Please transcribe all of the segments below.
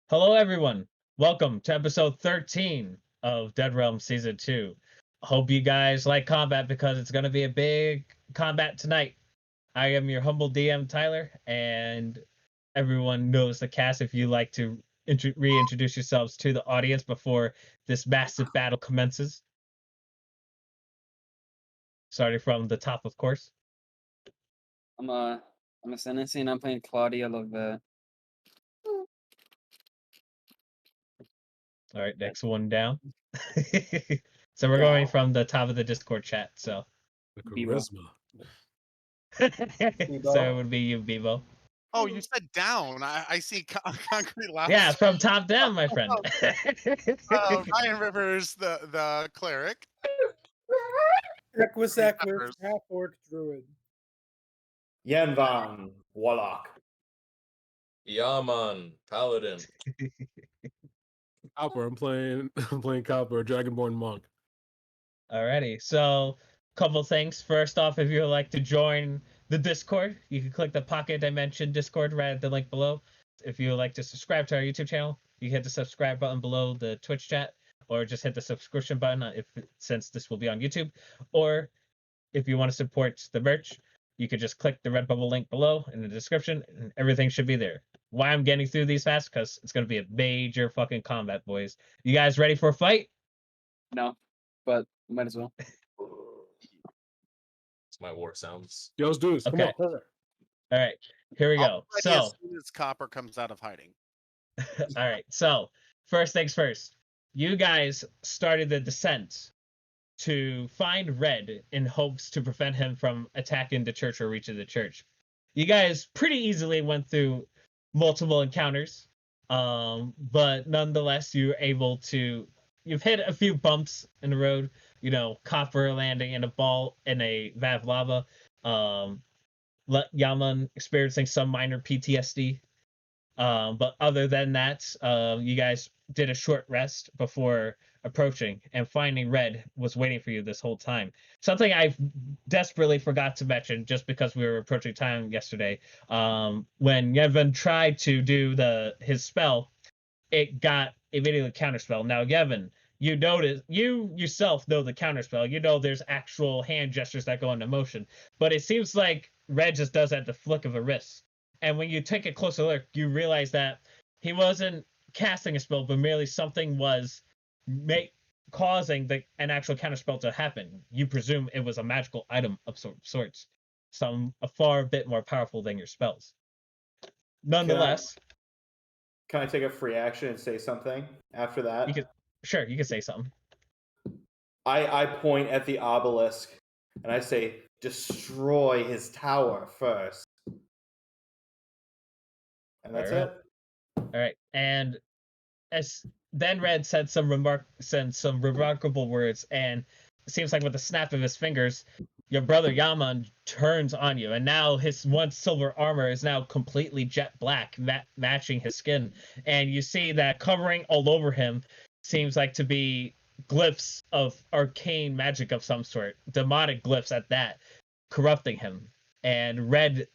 Hello, everyone. Welcome to episode 13 of Dead Realm Season 2. Hope you guys like combat because it's going to be a big combat tonight. I am your humble DM, Tyler, and everyone knows the cast. If you like to reintroduce yourselves to the audience before this massive battle commences. Starting from the top, of course. I'm a Senesi and I'm playing Claudia Lovett. All right, next one down. So we're going from the top of the Discord chat. So The Bevo. charisma. so it would be you, Bevo. Oh, you said down. I see concrete laughs. Yeah, from top down, my friend. Ryan Rivers, the cleric. Equus, half-orc druid. Yen Van, Warlock. Yaman, Paladin. Copper. I'm playing Copper, Dragonborn Monk. Alrighty, so couple things. First off, if you would like to join the Discord, you can click the Pocket Dimension Discord right at the link below. If you would like to subscribe to our YouTube channel, you can hit the subscribe button below the Twitch chat, or just hit the subscription button since this will be on YouTube. Or if you want to support the merch, you could just click the Redbubble link below in the description, and everything should be there. Why I'm getting through these fast? Because it's going to be a major fucking combat, boys. You guys ready for a fight? No, but might as well. It's my war sounds. Yo, let's do this. Okay. Come on. All right, here we go. As So, soon as Copper comes out of hiding. all right. So, first things first. You guys started the descent to find Red in hopes to prevent him from attacking the church or reaching the church. You guys pretty easily went through multiple encounters, but nonetheless, you've hit a few bumps in the road. You know, Copper landing in a ball in a vat of lava. Yaman experiencing some minor PTSD. But other than that, you guys did a short rest before approaching, and finding Red was waiting for you this whole time. Something I desperately forgot to mention just because we were approaching time yesterday. When Yevon tried to do his spell, it got immediately counterspell. Now, Yevon, you yourself know the counterspell. You know there's actual hand gestures that go into motion, but it seems like Red just does that at the flick of a wrist. And when you take a closer look, you realize that he wasn't casting a spell, but merely something was causing an actual counterspell to happen. You presume it was a magical item of sorts, a far bit more powerful than your spells. Nonetheless, Can I take a free action and say something after that? you can say something. I point at the obelisk and I say, destroy his tower first. And that's Alright. it. All right, and then Red said some remarkable words, and it seems like with the snap of his fingers, your brother Yaman turns on you, and now his once silver armor is now completely jet black, matching his skin, and you see that covering all over him seems like to be glyphs of arcane magic of some sort, demonic glyphs at that, corrupting him. And Red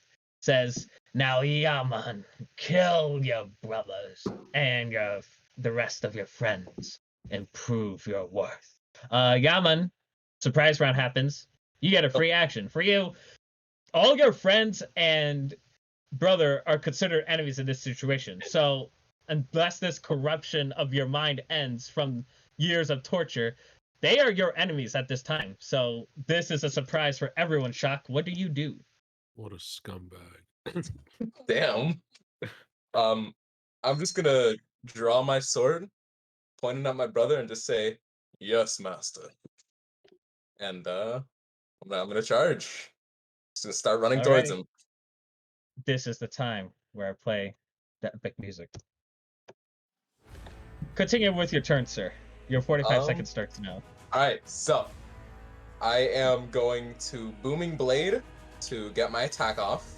says, "Now, Yaman, kill your brothers and the rest of your friends and prove your worth." Yaman, surprise round happens. You get a free action. For you, all your friends and brother are considered enemies in this situation. So unless this corruption of your mind ends from years of torture, they are your enemies at this time. So this is a surprise for everyone. Shock, what do you do? What a scumbag. Damn. I'm just gonna draw my sword, pointing at my brother, and just say, "Yes, master." And I'm gonna charge. Just gonna start running towards Alrighty. him. This is the time where I play the epic music. Continue with your turn, sir. Your 45 seconds starts now. Alright, so I am going to Booming Blade to get my attack off.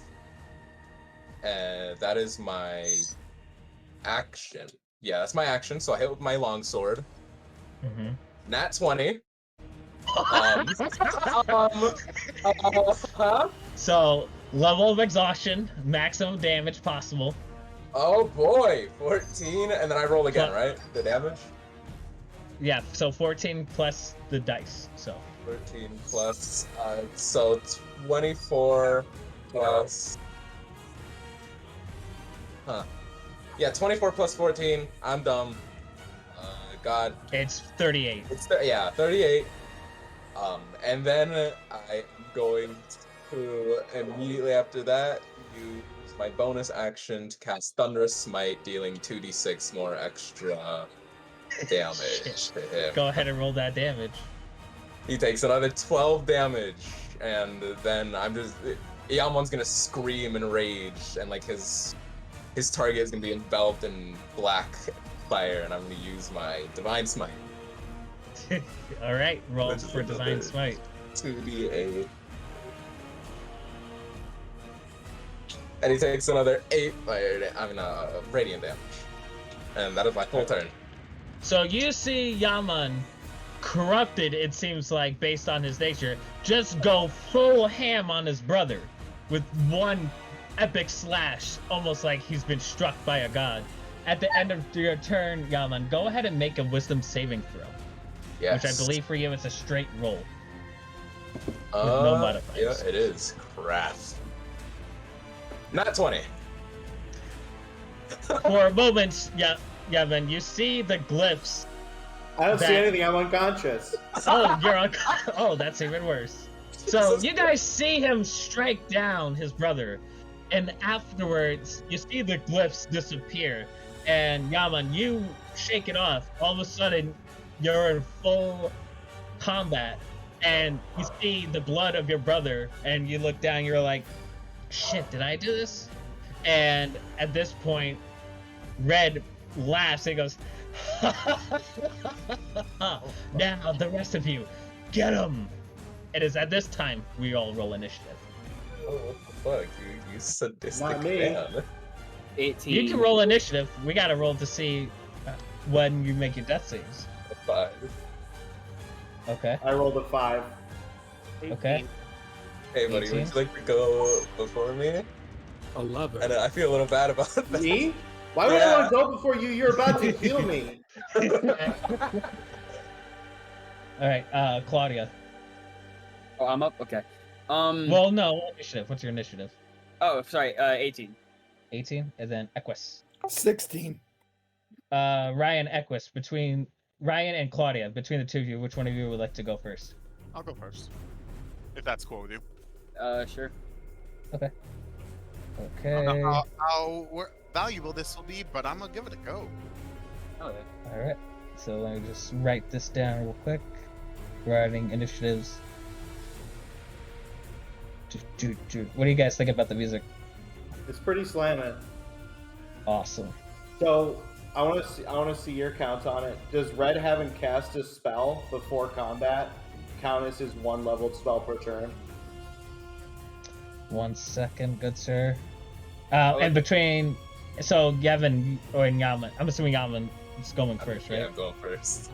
And that is my action. Yeah, that's my action. So I hit with my longsword. Mm-hmm. Nat 20. So, level of exhaustion, maximum damage possible. Oh boy, 14, and then I roll again, Plus- right? The damage. Yeah, so 14 plus the dice. So 13 plus, so 24 plus. Huh. Yeah, 24 plus 14. I'm dumb. God. it's 38. It's yeah, 38. And then I am going to immediately after that use my bonus action to cast Thunderous Smite, dealing 2d6 more extra damage to him. Go ahead and roll that damage. He takes another 12 damage, and then I'm just Yamon's gonna scream in rage, and like his target is gonna be enveloped in black fire, and I'm gonna use my Divine Smite. All right, roll Which is for Divine another- Smite. 2d8. And he takes another 8 fire, radiant damage. And that is my full turn. So you see Yaman, corrupted, it seems like, based on his nature, just go full ham on his brother with one epic slash, almost like he's been struck by a god. At the end of your turn, Yaman, go ahead and make a wisdom saving throw, Yes. which I believe for you is a straight roll. no modifiers. Yeah, it is. Crap. Not 20. For a moment, Yaman, you see the glyphs. I don't see That- anything. I'm unconscious. Oh, you're on. Oh, that's even worse. So you guys see him strike down his brother, and afterwards you see the glyphs disappear. And Yaman, you shake it off. All of a sudden, you're in full combat, and you see the blood of your brother, and you look down. You're like, "Shit, did I do this?" And at this point, Red laughs and goes, "Now the rest of you, get him!" It is at this time we all roll initiative. Oh, what the fuck? You sadistic Not me. man. 18. You can roll initiative. We gotta roll to see when you make your death saves. 5. Okay. I rolled a 5. Okay. Hey, buddy, would 18. you like to go before me? 11. And I feel a little bad about that. Me? Why would I want to go before you? You're about to heal me. All right, Claudia. Oh, I'm up. Okay. Well, no initiative. What's your initiative? Oh, sorry. 18. 18, and then Equus. 16. Ryan, Equus. Between Ryan and Claudia, between the two of you, which one of you would like to go first? I'll go first. If that's cool with you. Sure. Okay. I don't know Okay. how valuable this will be, but I'm gonna give it a go. Oh yeah. All right. So let me just write this down real quick. Writing initiatives. What do you guys think about the music? It's pretty slamming. Awesome. So I want to see your count on it. Does Red having cast a spell before combat count as his one leveled spell per turn? 1 second, good sir. And between, so Yevon or Yaman, I'm assuming Yaman is going first, right? Yeah, I'm going first.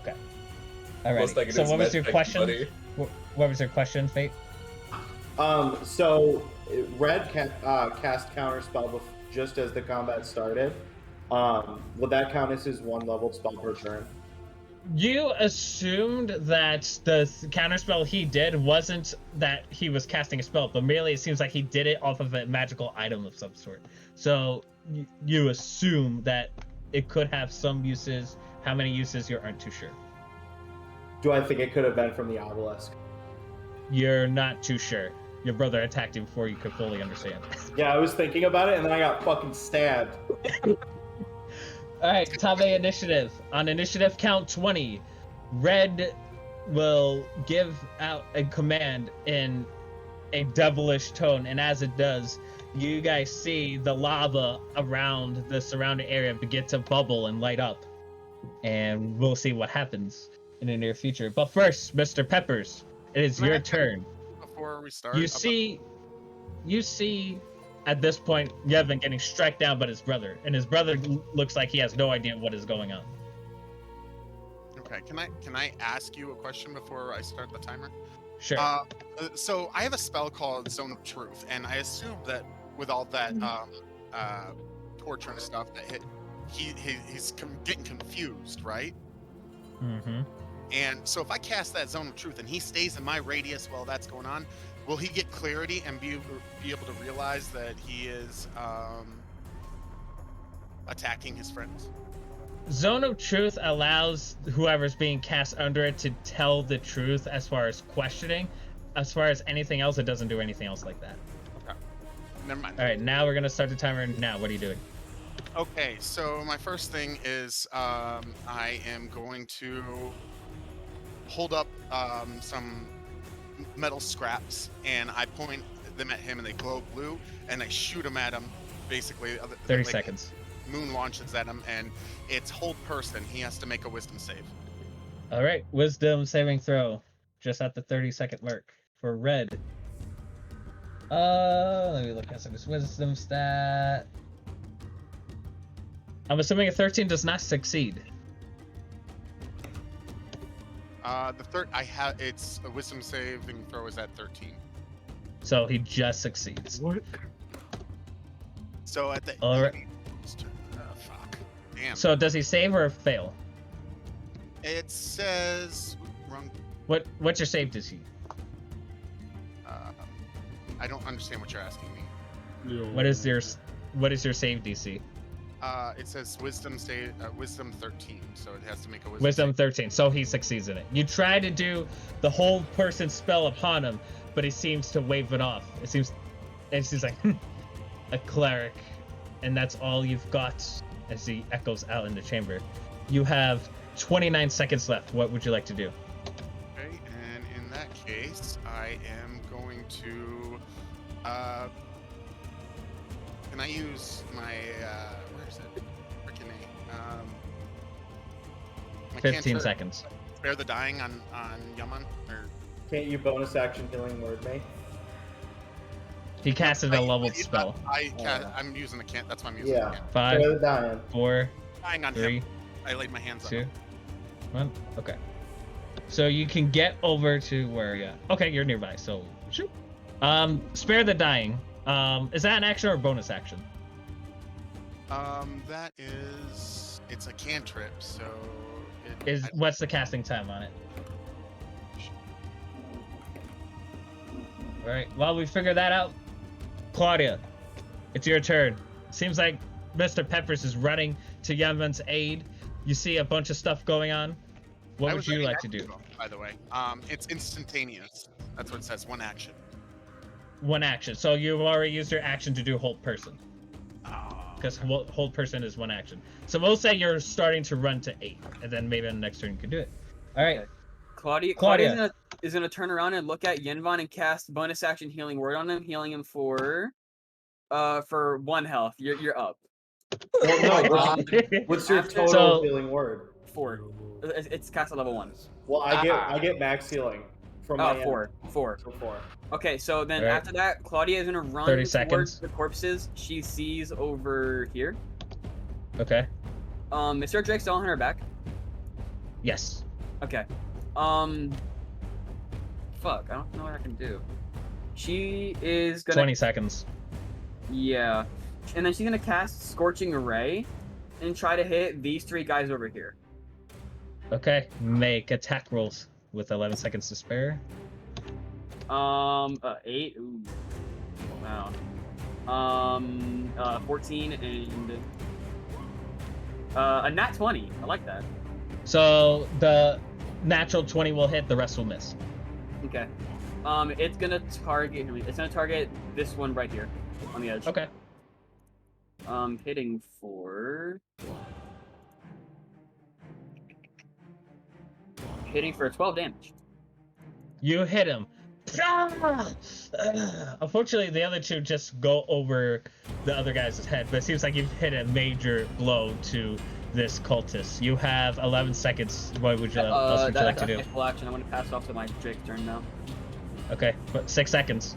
Alright. Most I can do So is what was med your pick, question? buddy. What was your question, Fate? So Red cast counter spell just as the combat started. Would that count as his one leveled spell per turn? You assumed that the counterspell he did wasn't that he was casting a spell, but merely it seems like he did it off of a magical item of some sort. So you assume that it could have some uses. How many uses, you aren't too sure. Do I think it could have been from the obelisk? You're not too sure. Your brother attacked you before you could fully understand. Yeah, I was thinking about it and then I got fucking stabbed. Alright, Tabe initiative. On initiative count 20, Red will give out a command in a devilish tone, and as it does, you guys see the lava around the surrounding area begin to bubble and light up. And we'll see what happens in the near future. But first, Mr. Peppers, it is Can I your ask a- turn. Before we start, You see at this point Yevon getting struck down by his brother, and his brother looks like he has no idea what is going on. Okay, can I ask you a question before I start the timer? Sure. So I have a spell called Zone of Truth, and I assume that with all that torture and stuff, that he's getting confused, right? Mm-hmm. And so if I cast that zone of truth and he stays in my radius while that's going on, will he get clarity and be able to realize that he is attacking his friends? Zone of Truth allows whoever's being cast under it to tell the truth as far as questioning. As far as anything else, it doesn't do anything else like that. Okay. Never mind. All right, now we're going to start the timer. Now, what are you doing? Okay, so my first thing is I am going to hold up some metal scraps and I point them at him and they glow blue and I shoot them at him. Basically, 30 seconds. Moon launches at him and it's hold person. He has to make a wisdom save. All right, wisdom saving throw, just at the 30-second mark for red. Let me look at some of his wisdom stat. I'm assuming a 13 does not succeed. The third it's a wisdom saving throw is at 13. So he just succeeds. What? So at the All right. fuck. Damn. So does he save or fail? It says wrong. What's your save DC? I don't understand what you're asking me. Yo. What is your save DC? It says wisdom 13, so it has to make a Wisdom save. 13, so he succeeds in it. You try to do the whole person spell upon him, but he seems to wave it off. It seems like a cleric, and that's all you've got as he echoes out in the chamber. You have 29 seconds left. What would you like to do? Okay, and in that case, I am going to. Can I use my where is it? Freaking A. My 15 cantrip, seconds. Spare the dying on Yaman or. Can't you bonus action healing word me? He casted a leveled spell. I'm using the can't. That's why I'm using the Yeah. can't. 5, Spare the dying. 4, Dying on 3, him. I laid my hands on 2, him. 1. Okay. So you can get over to where? Yeah. Okay, you're nearby. So shoot. Spare the dying. Is that an action or a bonus action? That is. It's a cantrip, so. What's the casting time on it? All right. While we figure that out, Claudia, it's your turn. Seems like Mr. Peppers is running to Yaman's aid. You see a bunch of stuff going on. What would you like to do? By the way, it's instantaneous. That's what it says. One action. One action. So you've already used your action to do hold person. Oh, Because hold person is one action. So we'll say you're starting to run to 8, and then maybe on the next turn you can do it. All right. Okay. Claudia is gonna turn around and look at Yenvan and cast bonus action healing word on him, healing him for 1 health. You're up. Well, no, what's your After- total So- healing word? 4. It's cast at level 1. Well, I get max healing from my end. 4. So 4. Okay, so then Alright. after that, Claudia is gonna run 30 towards seconds. the corpses she sees over here. Okay. Is her Drake still on her back? Yes. Okay. Fuck, I don't know what I can do. She is gonna 20 seconds. Yeah. And then she's gonna cast Scorching Ray and try to hit these 3 guys over here. Okay. Make attack rolls with 11 seconds to spare. 8. Ooh. Wow. 14 and a nat 20. I like that. So the natural 20 will hit, the rest will miss. Okay. It's gonna target this one right here on the edge. Okay. Hitting for 12 damage. You hit him. Unfortunately, the other 2 just go over the other guy's head, but it seems like you've hit a major blow to this cultist. You have 11 seconds. What would you, else would you like to do? That's my full action. I'm gonna pass off to my Drake turn now. Okay, but 6 seconds.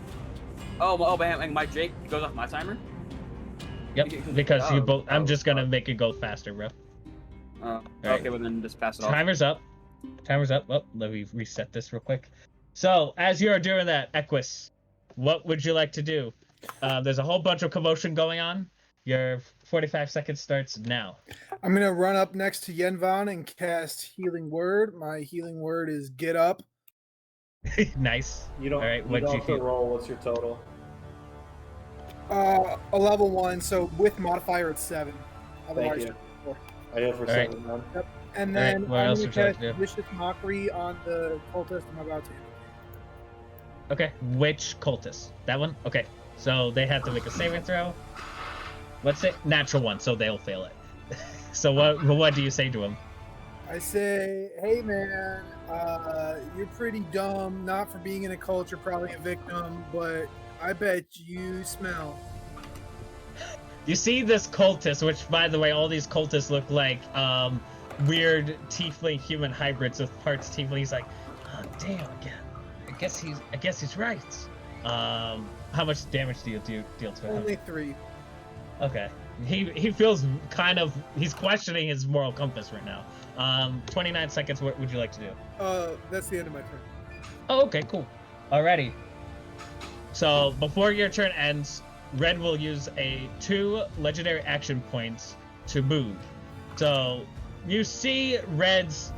But my Drake goes off my timer? Yep, because you both. I'm oh, just gonna fuck. make it go faster, bro. Okay, Alright. well then just pass it off. Timer's up. Timer's up. Oh, let me reset this real quick. So, as you're doing that, Equus, what would you like to do? There's a whole bunch of commotion going on. Your 45 seconds starts now. I'm gonna run up next to Yenvan and cast Healing Word. My Healing Word is Get Up. Nice. You don't. All right, you what'd don't you have to feel? roll. What's your total? A level 1, so with modifier it's 7. Otherwise, you. 4. I go for All right. 7 then. And All right, then what I'm else gonna would you like cast to do? Vicious Mockery on the cultist I'm about to. Okay, which cultist? That one? Okay, so they have to make a saving throw. Let's say natural one, so they'll fail it. So what do you say to him? I say, hey man, you're pretty dumb, not for being in a cult, you're probably a victim, but I bet you smell. You see this cultist, which by the way, all these cultists look like weird tiefling human hybrids with parts tiefling. He's like, oh, damn again. I guess he's right. How much damage do you deal to him? Only 3. Okay. He feels kind of he's questioning his moral compass right now. 29 seconds. What would you like to do? That's the end of my turn. Oh, okay, cool. Alrighty. So before your turn ends, Red will use 2 legendary action points to move. So you see Red's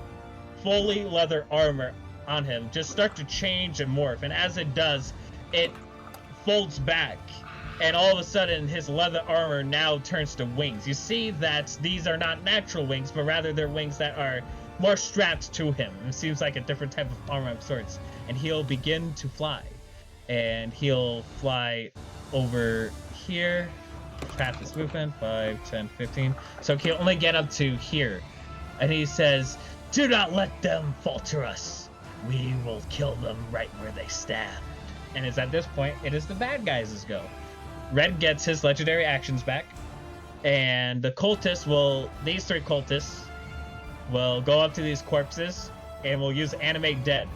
fully leather armor on him just start to change and morph, and as it does, it folds back. And all of a sudden, his leather armor now turns to wings. You see that these are not natural wings, but rather they're wings that are more strapped to him. It seems like a different type of armor of sorts. And he'll begin to fly. And he'll fly over here. Half his movement, 5, 10, 15. So he'll only get up to here. And he says, do not let them falter us. We will kill them right where they stand. And it's at this point, it is the bad guys' go. Red gets his legendary actions back, and the cultists these 3 cultists will go up to these corpses and will use Animate Dead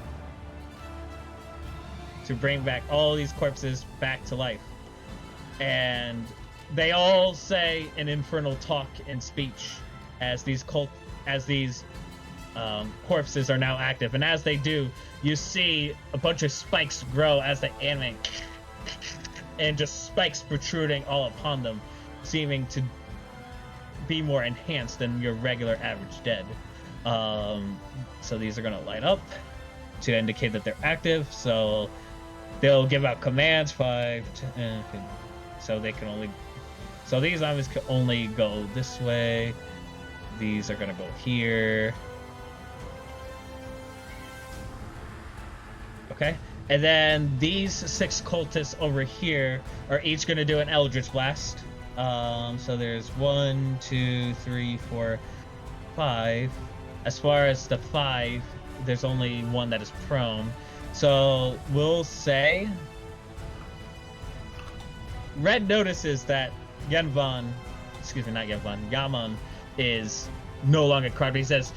to bring back all these corpses back to life. And they all say an infernal talk and speech as these corpses are now active. And as they do, you see a bunch of spikes grow as they animate. And just spikes protruding all upon them, seeming to be more enhanced than your regular average dead. So these are going to light up to indicate that they're active. So they'll give out commands, 5, 10, so they can only... So these zombies can only go this way. These are going to go here. Okay. And then these 6 cultists over here are each going to do an Eldritch Blast. So there's 1, 2, 3, 4, 5. As far as the 5, there's only one that is prone. So we'll say Red notices that Yaman is no longer crowded. He says,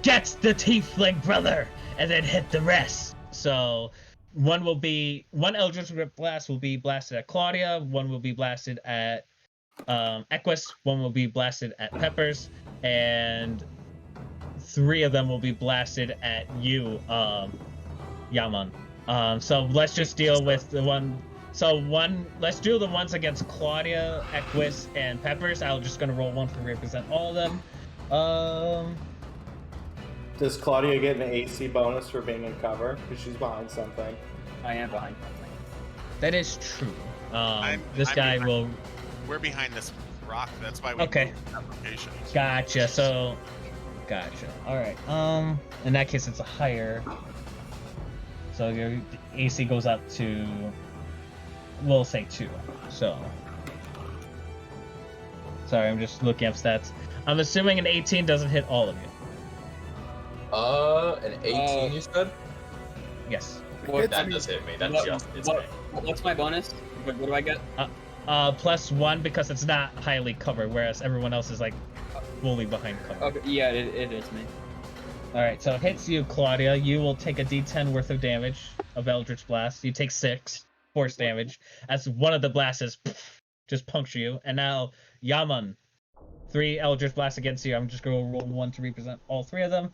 get the tiefling brother, and then hit the rest. So one Eldritch Blast will be blasted at Claudia, one will be blasted at Equus, one will be blasted at Peppers, and 3 of them will be blasted at you, Yaman. So let's just deal with the one. So let's do the ones against Claudia, Equus, and Peppers. I'm just gonna roll 1 to represent all of them. Does Claudia get an AC bonus for being in cover? Because she's behind something. I am behind something. That is true. This I'm guy behind- will. We're behind this rock. That's why we Okay. moved applications. Gotcha. So, gotcha. All right. In that case, it's a higher. So your AC goes up to, we'll say 2. So, sorry, I'm just looking up stats. I'm assuming an 18 doesn't hit all of you. An 18, you said? Yes. What, That does hit me. That just hits me. what's my bonus? What do I get? +1 because it's not highly covered, whereas everyone else is like fully behind cover. Okay, yeah, it is me. All right, so it hits you, Claudia. You will take a D10 worth of damage of Eldritch Blast. You take 6 force damage as one of the blasts just puncture you. And now Yaman, 3 Eldritch Blasts against you. I'm just gonna roll 1 to represent all 3 of them.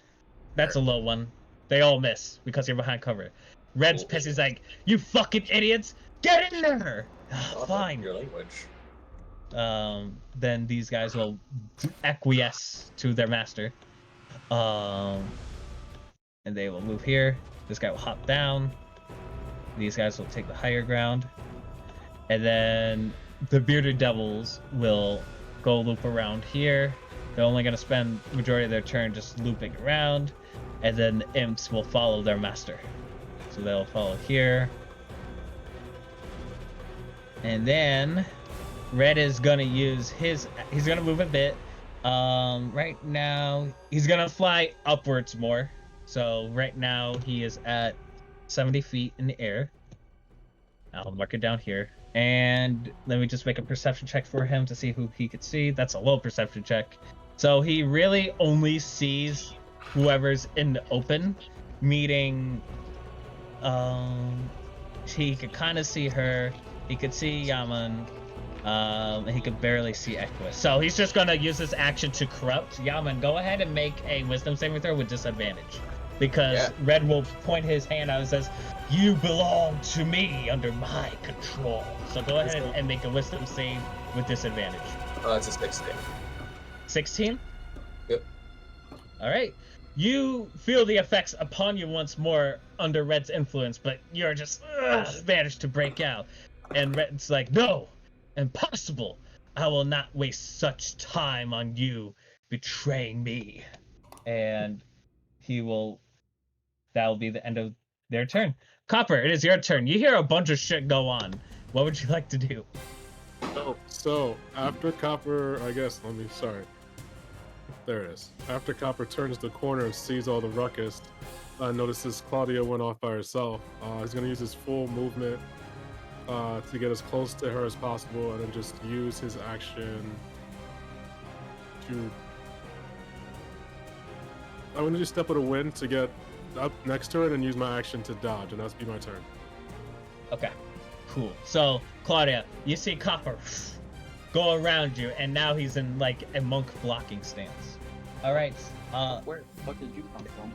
That's a low one. They all miss because you're behind cover. Red's pissed. He's like, "You fucking idiots! Get in there!" Oh, Fine. Your language. then these guys will acquiesce to their master. And they will move here. This guy will hop down. These guys will take the higher ground. And then the bearded devils will go loop around here. They're only going to spend majority of their turn just looping around. And then the imps will follow their master. So they'll follow here. And then red is going to use he's going to move a bit. Right now, he's going to fly upwards more. So right now, he is at 70 feet in the air. I'll mark it down here. And let me just make a perception check for him to see who he could see. That's a low perception check. So he really only sees whoever's in the open, meaning he could kind of see her. He could see Yaman. He could barely see Equus. So he's just going to use this action to corrupt. Yaman, go ahead and make a wisdom saving throw with disadvantage. Because Red will point his hand out and says, "You belong to me under my control." So go ahead and make a wisdom save with disadvantage. It's a 16. 16? Yep. Alright. You feel the effects upon you once more under Red's influence, but you're just managed to break out. And Red's like, "No! Impossible! I will not waste such time on you betraying me." And that'll be the end of their turn. Copper, it is your turn. You hear a bunch of shit go on. What would you like to do? So after Copper, there it is. After Copper turns the corner and sees all the ruckus, notices Claudia went off by herself. He's gonna use his full movement to get as close to her as possible, and then just use his action to. I'm gonna just step of the wind to get up next to it and use my action to dodge, and that's be my turn. Okay, cool. So, Claudia, you see Copper go around you, and now he's in, like, a monk blocking stance. Alright, Where the fuck did you come from?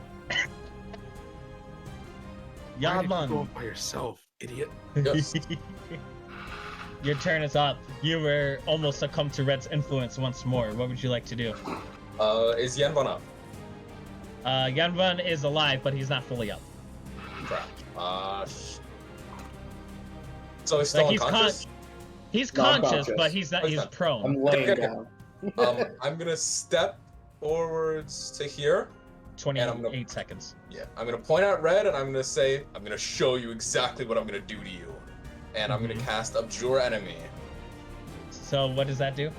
Why did you Yaman. go off by yourself, idiot? Yes. Your turn is up. You were almost succumbed to Red's influence once more. What would you like to do? Is Yanvan up? Yanvan is alive, but he's not fully up. Crap. So he's still unconscious? He's No, I'm conscious, conscious. but he's not. He's prone. I'm laying Okay. down. I'm gonna step forwards to here. 28 seconds. Yeah, I'm gonna point at Red, and I'm gonna say, I'm gonna show you exactly what I'm gonna do to you. And I'm gonna cast Abjure Enemy. So what does that do?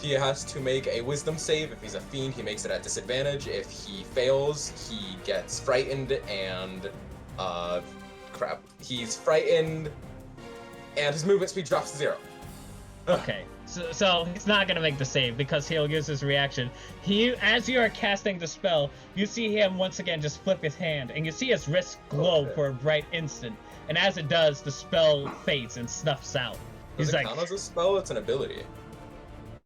He has to make a wisdom save. If he's a fiend, he makes it at disadvantage. If he fails, he gets frightened and he's frightened and his movement speed drops to 0. Okay, so he's not gonna make the save because he'll use his reaction. As you are casting the spell, you see him once again just flip his hand, and you see his wrist glow for a bright instant. And as it does, the spell fades and snuffs out. Does He's it like, count as a spell? It's an ability.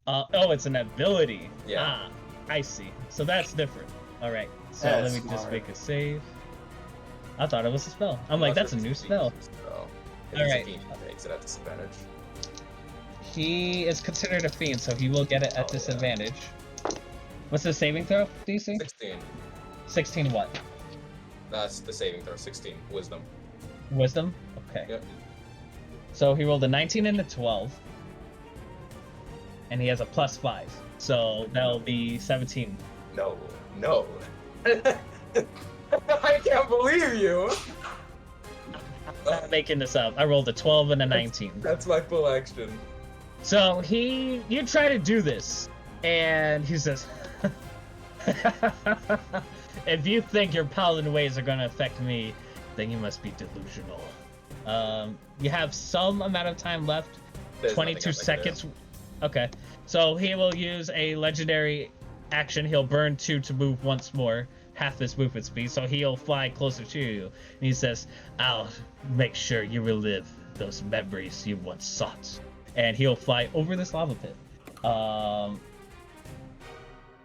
oh, it's an ability. Yeah. Ah, I see. So that's different. All right. So That's let me just smart. make a save. I thought it was a spell. I'm like, that's a new spell. If All he's right. a fiend, he makes it at disadvantage. He is considered a fiend, so he will get it at Oh, disadvantage. What's the saving throw, DC? 16. 16 what? That's the saving throw. 16. Wisdom. Wisdom? Okay. Yep. So he rolled a 19 and a 12. And he has a +5. So that'll be 17. No. I can't believe you! I'm not making this up. I rolled a 12 and a 19. That's my full action. So you try to do this, and he says, "If you think your paladin ways are going to affect me, then you must be delusional." You have some amount of time left. There's 22 nothing I can do. seconds. Okay. So he will use a legendary action. He'll burn 2 to move once more, half his movement speed. So he'll fly closer to you. And he says, "I'll make sure you relive those memories you once sought." And he'll fly over this lava pit.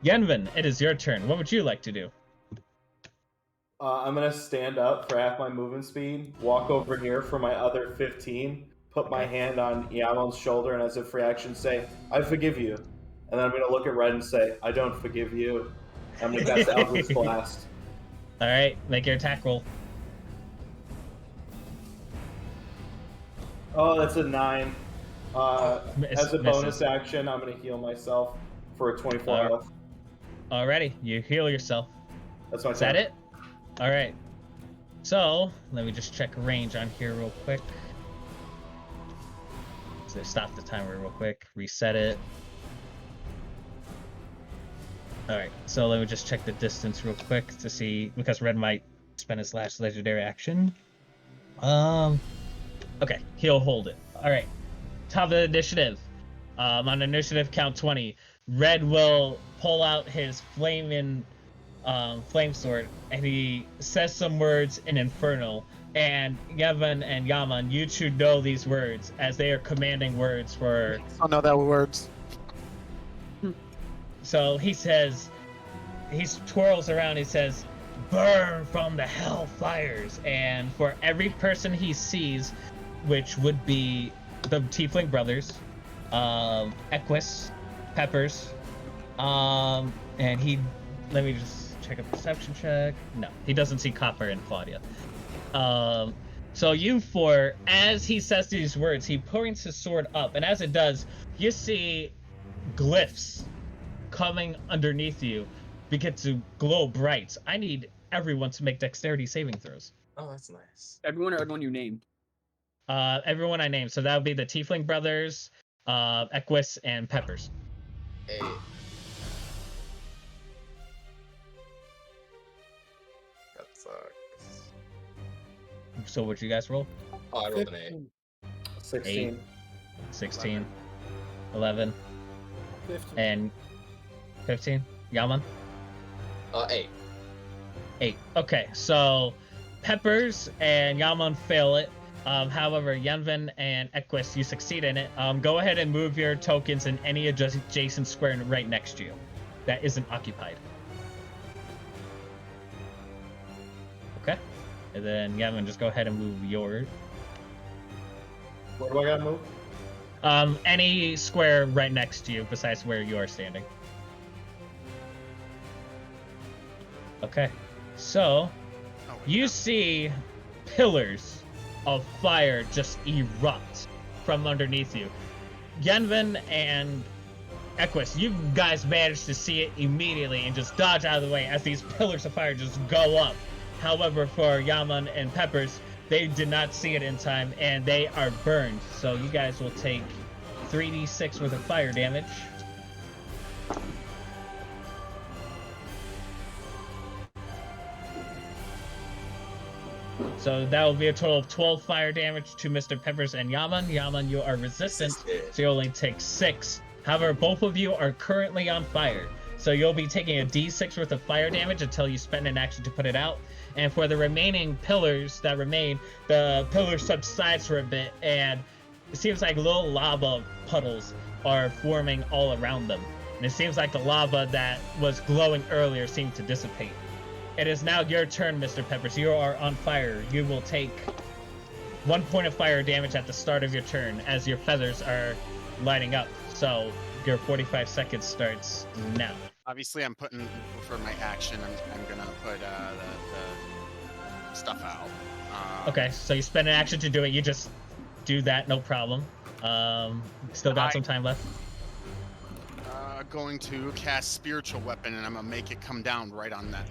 Yenvin, it is your turn. What would you like to do? I'm gonna stand up for half my movement speed, walk over here for my other 15, put my hand on Yamon's shoulder and as a free action say, I forgive you. And then I'm going to look at Red and say, I don't forgive you. I'm going to cast Eldritch Blast. All right, make your attack roll. Oh, that's a 9. As a bonus misses. action, I'm going to heal myself for a 24 health. Alrighty, you heal yourself. That's my Is turn. that it? All right. So let me just check range on here real quick. So stop the timer real quick. Reset it. All right. So let me just check the distance real quick to see, because Red might spend his last legendary action. Okay, he'll hold it. All right. Top of the initiative. On initiative count 20, Red will pull out his flame sword, and he says some words in Infernal. And Yevon and Yaman, you two know these words as they are commanding words for. I know that words. So he says, he twirls around. He says, "Burn from the hell fires!" And for every person he sees, which would be the Tiefling brothers, Equus, Peppers, and he. Let me just check a perception check. No, he doesn't see Copper and Claudia. So you four, as he says these words, he points his sword up, and as it does, you see glyphs coming underneath you begin to glow bright. I need everyone to make dexterity saving throws. Oh, that's nice. Everyone or everyone you named? Everyone I named. So that would be the Tiefling brothers, Equus, and Peppers. Hey. That sucks. So what'd you guys roll? Oh, I rolled an 8. 16. 16, 11, 15. and 15. Yaman? 8. 8. Okay, so Peppers and Yaman fail it. However, Yenvin and Equus, you succeed in it. Go ahead and move your tokens in any adjacent square right next to you that isn't occupied. Okay, and then Yenvin, just go ahead and move yours. Where do I gotta move? Any square right next to you besides where you are standing. Okay, so you see pillars of fire just erupt from underneath you. Yenvin and Equus, you guys managed to see it immediately and just dodge out of the way as these pillars of fire just go up. However, for Yaman and Peppers, they did not see it in time and they are burned. So you guys will take 3d6 worth of fire damage. So that will be a total of 12 fire damage to Mr. Peppers and Yaman. Yaman, you are resistant, so you only take 6. However, both of you are currently on fire. So you'll be taking a d6 worth of fire damage until you spend an action to put it out. And for the remaining pillars that remain, the pillars subsides for a bit, and it seems like little lava puddles are forming all around them. And it seems like the lava that was glowing earlier seemed to dissipate. It is now your turn, Mr. Peppers. You are on fire. You will take 1 point of fire damage at the start of your turn as your feathers are lighting up. So your 45 seconds starts now. Obviously, I'm putting for my action. I'm gonna put the stuff out. Okay, so you spend an action to do it. You just do that, no problem. Still got some time left. Going to cast spiritual weapon, and I'm gonna make it come down right on that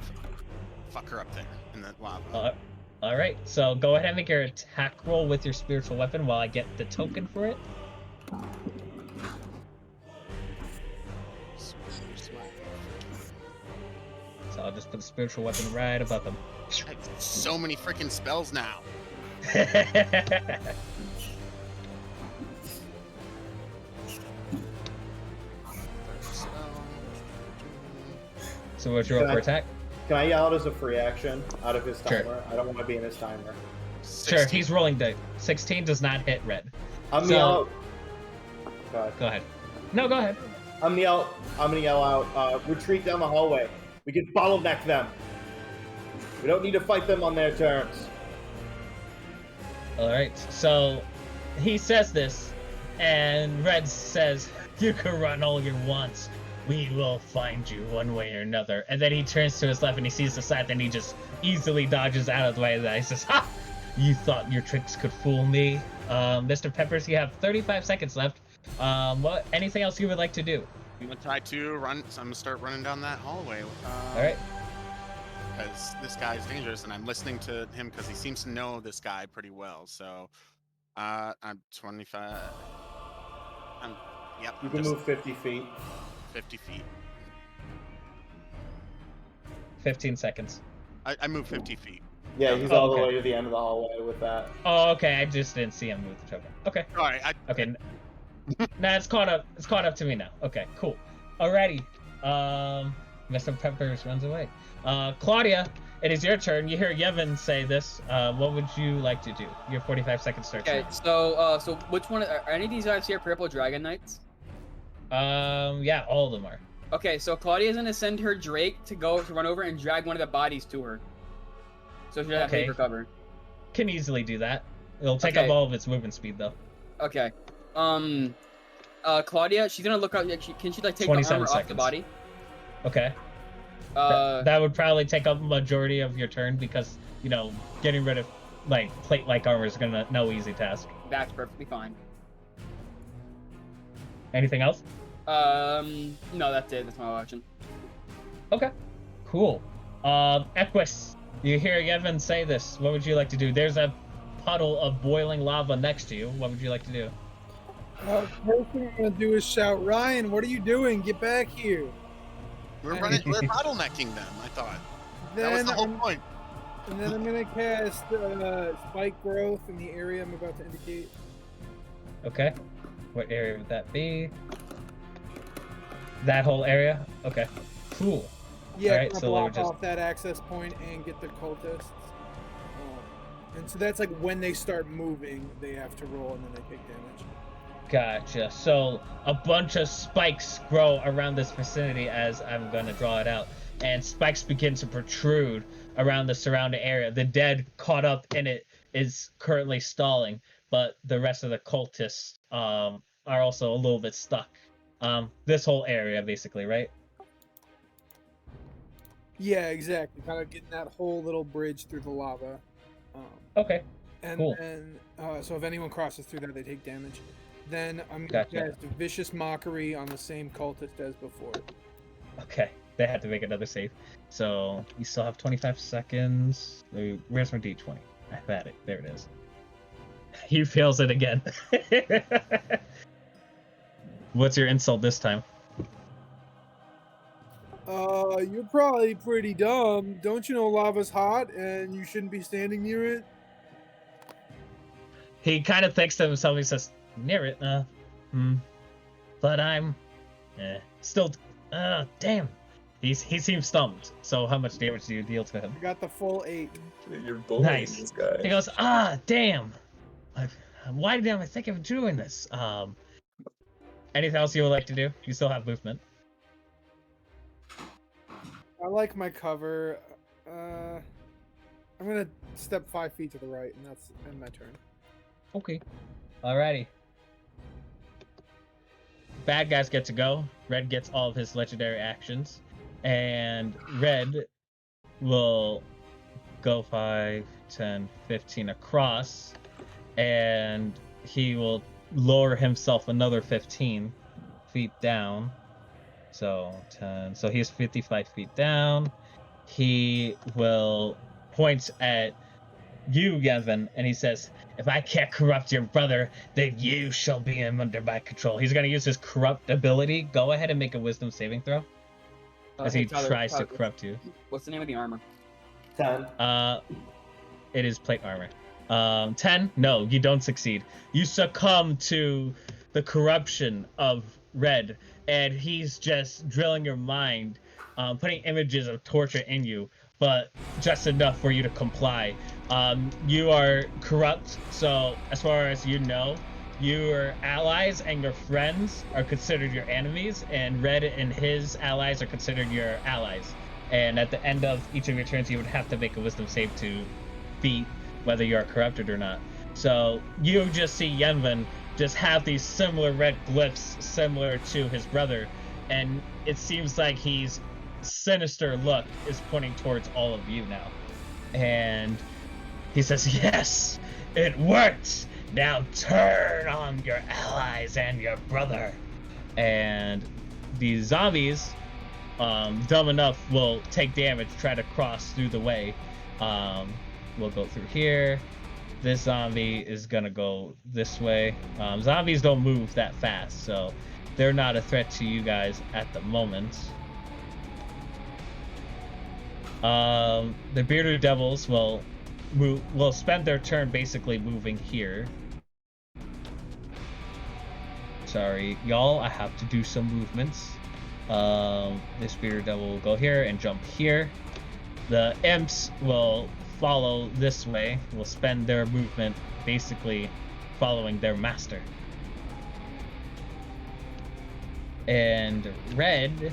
fucker up there in the lava. All right, so go ahead and make your attack roll with your spiritual weapon while I get the token for it. So I'll just put the spiritual weapon right above him. I have so many freaking spells now. So what's your roll for attack? Can I yell it as a free action out of his timer? Sure. I don't want to be in his timer. 16. Sure, he's rolling the 16 does not hit Red. I'm So- yell. Go ahead. No, go ahead. I'm gonna yell out. Retreat down the hallway. We can bottleneck them. We don't need to fight them on their terms. All right, so he says this, and Red says, "You can run all you want. We will find you one way or another." And then he turns to his left and he sees the scythe and he just easily dodges out of the way of that. He says, "Ha! You thought your tricks could fool me?" Mr. Peppers, you have 35 seconds left. Anything else you would like to do? I'm gonna try to run. So I'm gonna start running down that hallway. All right. Because this guy's dangerous, and I'm listening to him because he seems to know this guy pretty well. So, I'm 25. Yep. You can move 50 feet. 50 feet. 15 seconds. I move 50 feet. Yeah, he's all the way to the end of the hallway with that. Oh, okay. I just didn't see him move the token. Okay. All right. Okay. Nah, it's caught up. It's caught up to me now. Okay, cool. Alrighty. Mr. Peppers runs away. Claudia, it is your turn. You hear Yevon say this. What would you like to do? Your 45 seconds starts. Okay, now. so which one are any of these guys here purple dragon knights? Yeah, all of them are. Okay, so Claudia's gonna send her Drake to run over and drag one of the bodies to her. So she doesn't have to leave her cover. Can easily do that. It'll take up all of its movement speed though. Okay. Claudia, she's gonna look out. Can she like take the armor off the body? Okay. That would probably take up a majority of your turn because, you know, getting rid of like plate-like armor is no easy task. That's perfectly fine. Anything else? No, that's it. That's my action. Okay. Cool. Equus, you hear Yevon say this. What would you like to do? There's a puddle of boiling lava next to you. What would you like to do? First thing I'm gonna do is shout, "Ryan, what are you doing? Get back here!" We're bottlenecking them. I thought that was the whole point. And then I'm gonna cast spike growth in the area I'm about to indicate. Okay. What area would that be? That whole area? Okay. Cool. Yeah, right, so block off that access point and get the cultists. And so that's like when they start moving, they have to roll and then they take damage. Gotcha. So a bunch of spikes grow around this vicinity as I'm gonna draw it out. And spikes begin to protrude around the surrounding area. The dead caught up in it is currently stalling, but the rest of the cultists are also a little bit stuck. This whole area basically, right? Yeah, exactly. Kind of getting that whole little bridge through the lava. Okay. And cool. then, so if anyone crosses through that, they take damage. Then I'm going to cast Vicious Mockery on the same cultist as before. Okay. They had to make another save. So you still have 25 seconds. Where's my D20? I've had it. There it is. He fails it again. What's your insult this time? You're probably pretty dumb. Don't you know lava's hot and you shouldn't be standing near it? He kind of thinks to himself. He says, "Near it, but I'm, still, damn." He seems stumped. So how much damage do you deal to him? I got the full 8. You're bullying this guy. He goes, damn. Why did I think of doing this? Anything else you would like to do? You still have movement. I like my cover. I'm gonna step 5 feet to the right, and that's end my turn. Okay. Alrighty. Bad guys get to go. Red gets all of his legendary actions. And Red will go 5, 10, 15 across. And he will lower himself another 15 feet down. So 10. So he's 55 feet down. He will point at you, Yevon, and he says, "If I can't corrupt your brother, then you shall be under my control." He's going to use his corrupt ability. Go ahead and make a wisdom saving throw. As he tries to corrupt you. What's the name of the armor? 10. It is plate armor. 10? No, you don't succeed. You succumb to the corruption of Red, and he's just drilling your mind, putting images of torture in you, but just enough for you to comply. You are corrupt, so as far as you know, your allies and your friends are considered your enemies, and Red and his allies are considered your allies. And at the end of each of your turns, you would have to make a wisdom save to beat whether you are corrupted or not. So you just see Yenvin just have these similar red glyphs similar to his brother, and it seems like he's sinister look is pointing towards all of you now. And he says, "Yes, it worked. Now turn on your allies and your brother." And these zombies, dumb enough, will take damage, try to cross through the way. We'll go through here. This zombie is gonna go this way. Zombies don't move that fast, so they're not a threat to you guys at the moment. The bearded devils will spend their turn basically moving here. Sorry, y'all, I have to do some movements. This bearded devil will go here and jump here. The imps will follow this way, will spend their movement basically following their master. And red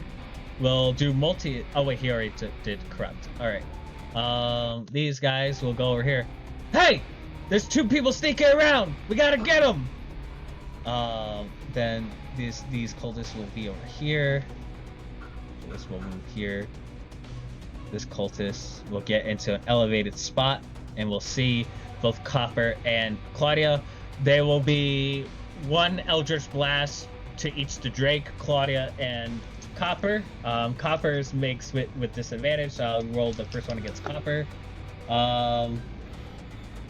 will do multi... Oh wait, he already did corrupt. Alright. These guys will go over here. Hey! There's 2 people sneaking around! We gotta get them! Then these cultists will be over here. This will move here. This cultist will get into an elevated spot, and we'll see both Copper and Claudia. They will be 1 Eldritch Blast to each the Drake, Claudia, and Copper. Copper's makes with disadvantage, so I'll roll the first one against Copper. I'm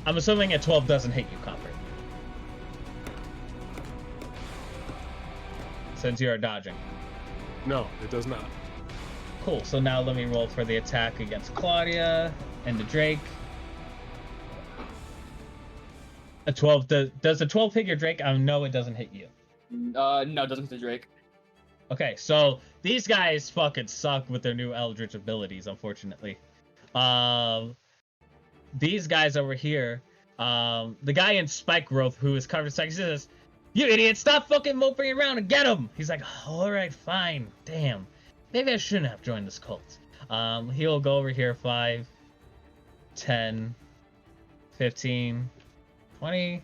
assuming a 12 doesn't hit you, Copper, since you're dodging. No, it does not. Cool, so now let me roll for the attack against Claudia and the Drake. A 12, does a 12 hit your Drake? No, it doesn't hit you. No, it doesn't hit the Drake. Okay, so these guys fucking suck with their new Eldritch abilities, unfortunately. These guys over here, the guy in Spike Growth who is covered in spikes, he says, "You idiot, stop fucking moping around and get him!" He's like, "Alright, fine, damn. Maybe I shouldn't have joined this cult." He'll go over here 5, 10, 15, 20.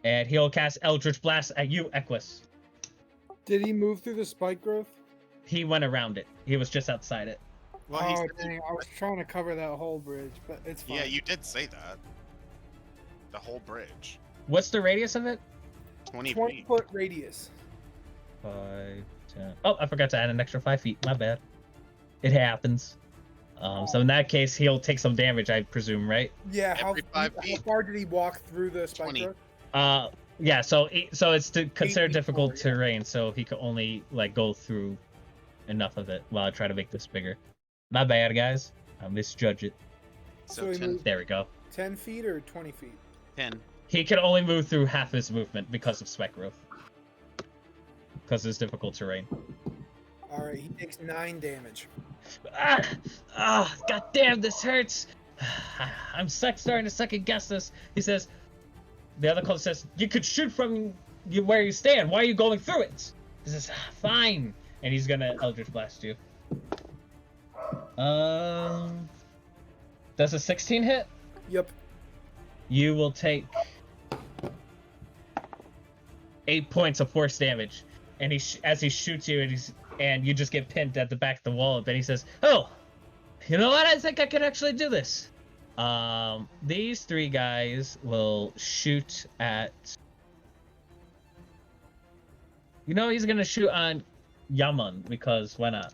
And he'll cast Eldritch Blast at you, Equus. Did he move through the spike growth? He went around it. He was just outside it. Well, Oh, dang. I was trying to cover that whole bridge, but it's fine. yeah, you did say that. The whole bridge. What's the radius of it? 20 20 feet. foot radius. 5, 10. Oh, I forgot to add an extra 5 feet. My bad. It happens. So in that case, he'll take some damage, I presume, right? Yeah, Every 5 how feet. far did he walk through the spike 20. growth? Yeah. So it's considered 8 feet difficult forward, yeah. terrain, so he could only like go through enough of it while I try to make this bigger. My bad, guys. I misjudged it. So So he 10. moved There we go. 10 feet or 20 feet? 10. He can only move through half his movement because of spec growth. Because it's difficult terrain. Alright, he takes 9 damage. God damn, this hurts. I'm starting to second guess this. He says, the other cultist says, "You could shoot from where you stand. Why are you going through it?" He says, "Fine." And he's gonna Eldritch Blast you. Does a 16 hit? Yep. You will take 8 points of force damage. And as he shoots you, and you just get pinned at the back of the wall. Then he says, "Oh, you know what? I think I can actually do this." These 3 guys will shoot at... You know, he's gonna shoot on Yaman, because why not?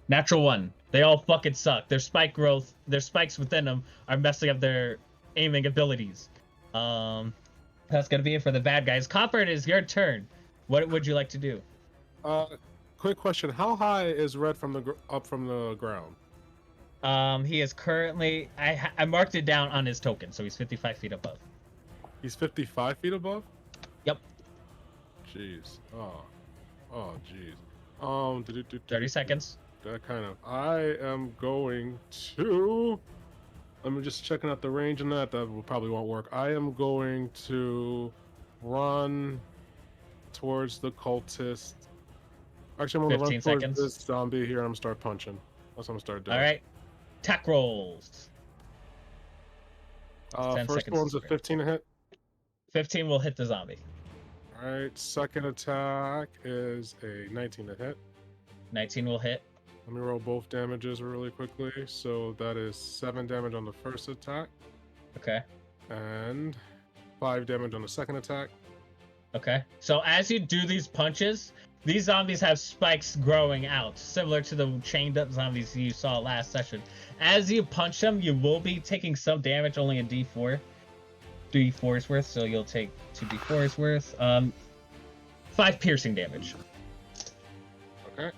Natural 1. They all fucking suck. Their spike growth, their spikes within them are messing up their aiming abilities. That's gonna be it for the bad guys. Copper, it is your turn. What would you like to do? Quick question: how high is Red up from the ground? He is currently... I marked it down on his token, so he's 55 feet above. He's 55 feet above. Yep. Jeez. Oh, jeez. 30 seconds. That kind of. I am going to. I'm just checking out the range on that. That probably won't work. I am going to run towards the cultist. Actually, I'm gonna run 15 towards seconds. this zombie here. I'm gonna start punching. That's what I'm gonna start doing. All right. Attack rolls. 10 First seconds. one's a 15 to hit. 15 will hit the zombie. All right. Second attack is a 19 to hit. 19 will hit. Let me roll both damages really quickly. So that is 7 damage on the first attack Okay. and 5 damage on the second attack. Okay. So as you do these punches, these zombies have spikes growing out, similar to the chained up zombies you saw last session. As you punch them, you will be taking some damage, only a D4. D4's worth, so you'll take 2D4's worth. 5 piercing damage. Okay.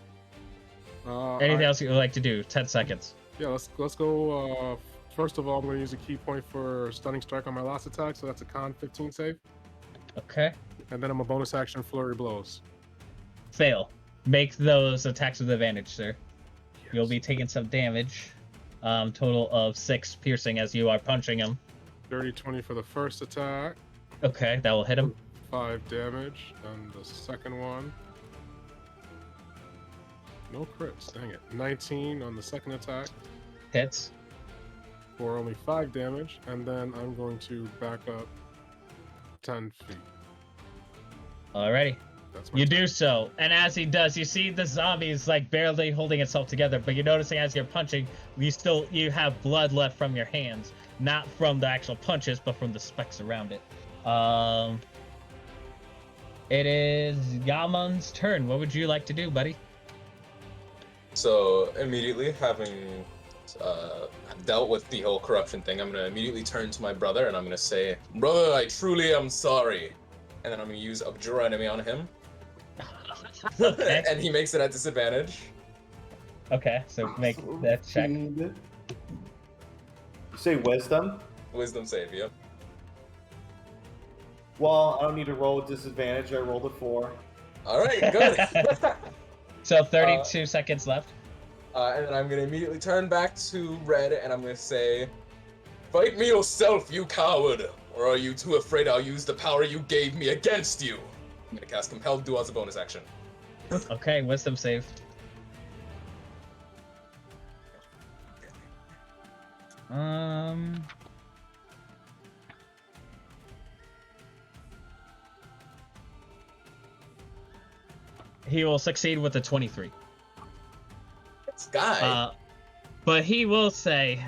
Anything else you'd like to do? 10 seconds. Yeah, let's go. First of all, I'm going to use a key point for stunning strike on my last attack, so that's a con 15 save. Okay. And then I'm a bonus action flurry blows. Fail. Make those attacks with advantage, sir. Yes. You'll be taking some damage. Total of 6 piercing as you are punching him. Dirty 20 for the first attack. Okay, that will hit him. 5 damage. And the second one. No crits, dang it. 19 on the second attack Hits. for only 5 damage. And then I'm going to back up 10 feet. Alrighty. That's my You turn. do so, and as he does, you see the zombies like barely holding itself together, but you're noticing as you're punching, you have blood left from your hands, not from the actual punches, but from the specks around it. It is Yaman's turn. What would you like to do, buddy? So immediately, having dealt with the whole corruption thing, I'm gonna immediately turn to my brother and I'm gonna say, "Brother, I truly am sorry." And then I'm gonna use Abjure Enemy on him. Okay. And he makes it at disadvantage. Okay, so make that check. You say wisdom? Wisdom save, yep. Well, I don't need to roll with disadvantage. I rolled a 4. Alright, good. So 32 seconds left. And then I'm gonna immediately turn back to Red and I'm gonna say, "Fight me yourself, you coward! Or are you too afraid I'll use the power you gave me against you?" I'm gonna cast Compelled Duel as a bonus action. Okay, wisdom save. He will succeed with a 23. This guy. But he will say,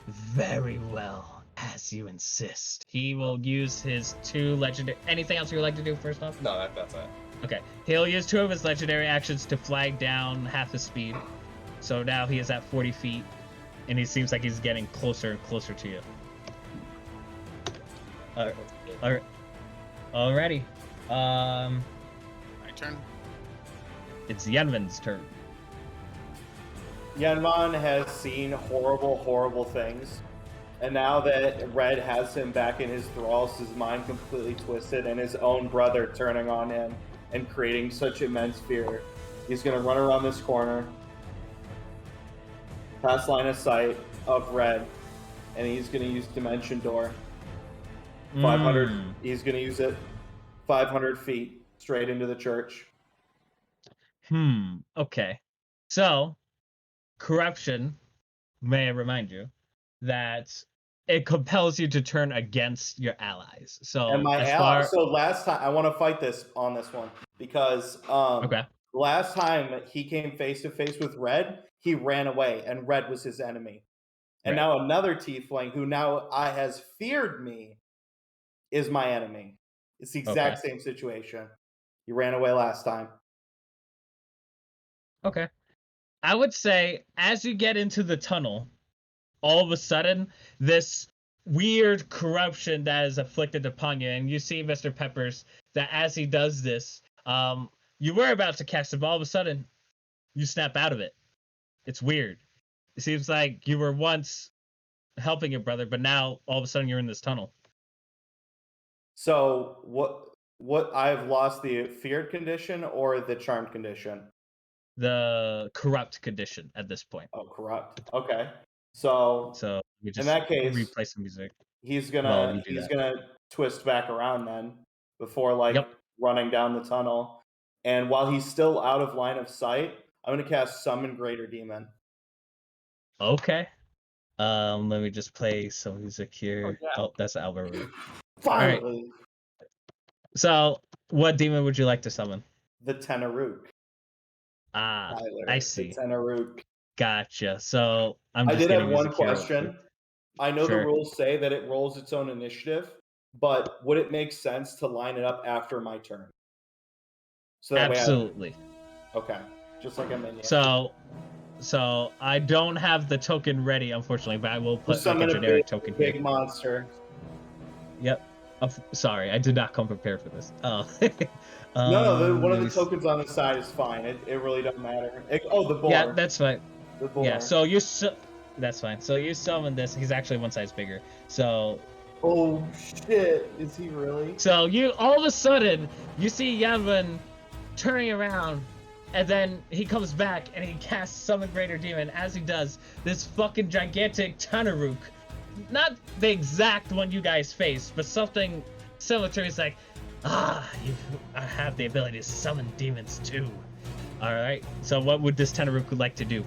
"Very well, as you insist." He will use his 2 legendary. Anything else you would like to do first off? No, that's it. Okay. He'll use 2 of his legendary actions to flag down half his speed. So now he is at 40 feet, and he seems like he's getting closer and closer to you. Alrighty. My turn. It's Yenvin's turn. Yanman has seen horrible, horrible things. And now that Red has him back in his thralls, his mind completely twisted, and his own brother turning on him and creating such immense fear, he's going to run around this corner, past line of sight of Red, and he's going to use Dimension Door. 500. He's going to use it 500 feet straight into the church. Okay. So, corruption, may I remind you, that it compels you to turn against your allies. So, And my so last time, I want to fight this on this one because Okay. last time he came face to face with Red, he ran away, and Red was his enemy. And Right. now another tiefling who now has feared me is my enemy. It's the exact same situation. He ran away last time. Okay. I would say as you get into the tunnel, all of a sudden, this weird corruption that is afflicted upon you, and you see Mr. Peppers, that as he does this, you were about to cast it, but all of a sudden, you snap out of it. It's weird. It seems like you were once helping your brother, but now all of a sudden you're in this tunnel. So what I've lost the feared condition or the charmed condition? The corrupt condition at this point. Oh, corrupt. Okay. So You just in that case, replay some music. he's Well, gonna you do he's that. gonna twist back around then before Yep. running down the tunnel. And while he's still out of line of sight, I'm gonna cast Summon Greater Demon. Okay. Let me just play some music here. yeah. Oh, that's Albert. Finally, So, what demon would you like to summon? the Tenaruk. Ah, Tyler, I the see. Tenaruk. Gotcha. So I'm I just did have getting one music here real question. quick. I know the Sure. rules say that it rolls its own initiative, but would it make sense to line it up after my turn? So that Absolutely. okay, just like a minion. So I don't have the token ready, unfortunately, but I will Just put like a summon generic token big here. monster. Yep. Sorry, I did not come prepared for this. Oh. No, one of let the me tokens on the side is fine. It really doesn't matter. The boar. Yeah, that's fine. The boar. Yeah, so that's fine. So you summon this. He's actually one size bigger. So Oh shit! Is he really? So you all of a sudden you see Yanvan turning around, and then he comes back and he casts Summon Greater Demon. As he does, this fucking gigantic Tanaruk, not the exact one you guys face, but something similar to. He's like, you have the ability to summon demons too. All right. So what would this Tanaruk like to do?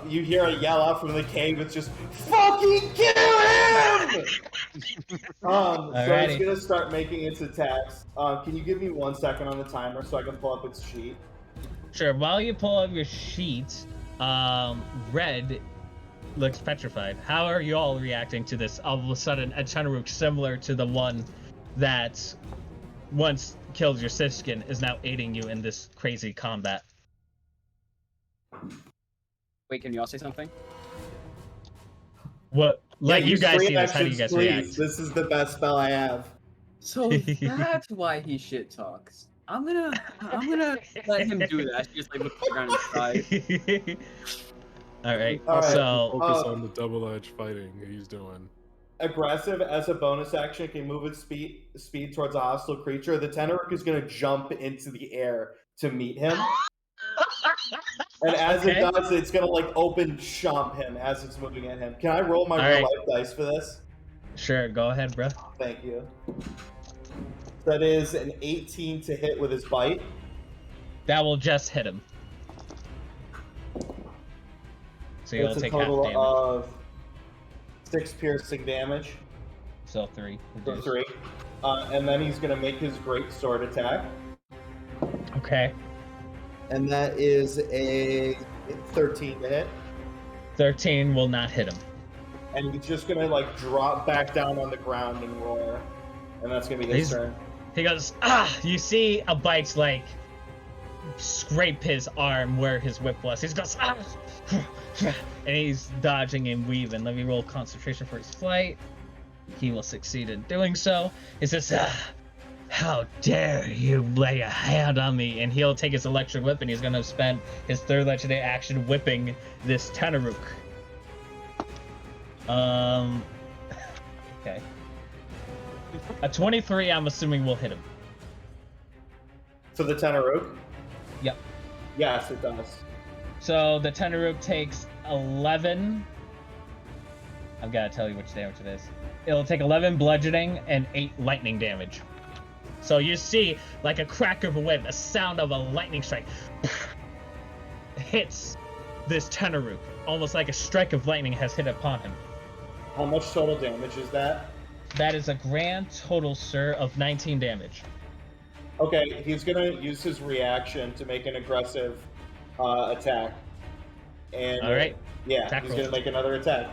You hear a yell out from the cave. It's just fucking kill him! So it's gonna start making its attacks. Can you give me 1 second on the timer so I can pull up its sheet? Sure. While you pull up your sheet, Red looks petrified. How are you all reacting to this? All of a sudden, a Tanaruk similar to the one that once killed your Sishkin is now aiding you in this crazy combat. Wait, can you all say something? What? Like, you guys see this, how do you Actions, guys please. react? This is the best spell I have. So that's why he shit talks. I'm gonna let him do that. She just like look around and sigh. All right. All right. So Focus on the double-edged fighting he's doing. Aggressive as a bonus action can move its speed towards a hostile creature. The Tenaruk is going to jump into the air to meet him. And as it does, it's going to like open chomp him as it's moving at him. Can I roll my real life dice for this? Sure, go ahead, bro. Thank you. That is an 18 to hit with his bite. That will just hit him. So you'll It's a take half total damage. of 6 piercing damage. So 3. For 3. And then he's going to make his great sword attack. Okay. And that is a 13 to hit. 13 will not hit him. And he's just gonna like drop back down on the ground and roar. And that's gonna be his turn. He goes, you see a bite like scrape his arm where his whip was. He goes, and he's dodging and weaving. Let me roll concentration for his flight. He will succeed in doing so. He says, how dare you lay a hand on me? And he'll take his electric whip and he's going to spend his third legendary action whipping this Tanaruk. Okay. A 23, I'm assuming, will hit him. For the Tenaruk? Yep. Yes, it does. So the Tenaruk takes 11. I've got to tell you which damage it is. It'll take 11 bludgeoning and 8 lightning damage. So you see, like a crack of a whip, a sound of a lightning strike hits this Tenaruk, almost like a strike of lightning has hit upon him. How much total damage is that? That is a grand total, sir, of 19 damage. Okay, he's gonna use his reaction to make an aggressive attack. And all right. Yeah, attack he's roll. gonna make another attack.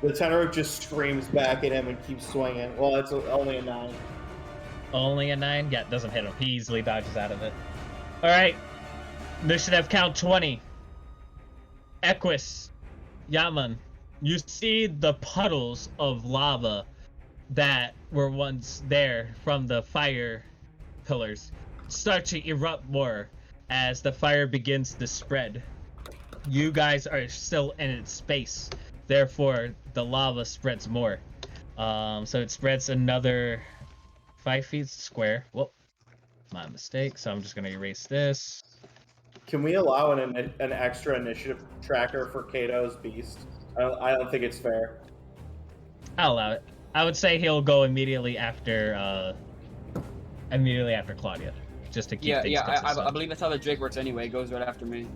The Tenaruk just screams back at him and keeps swinging. Well, it's only a 9. Only a 9? Yeah, it doesn't hit him. He easily dodges out of it. Alright. Initiative count 20. Equus. Yaman. You see the puddles of lava that were once there from the fire pillars start to erupt more as the fire begins to spread. You guys are still in its space. Therefore, the lava spreads more. So it spreads another 5 feet square. Whoop. My mistake. So I'm just going to erase this. Can we allow an extra initiative tracker for Kato's beast? I don't think it's fair. I'll allow it. I would say he'll go immediately after Claudia, just to keep things consistent. I believe that's how the Drake works anyway. It goes right after me.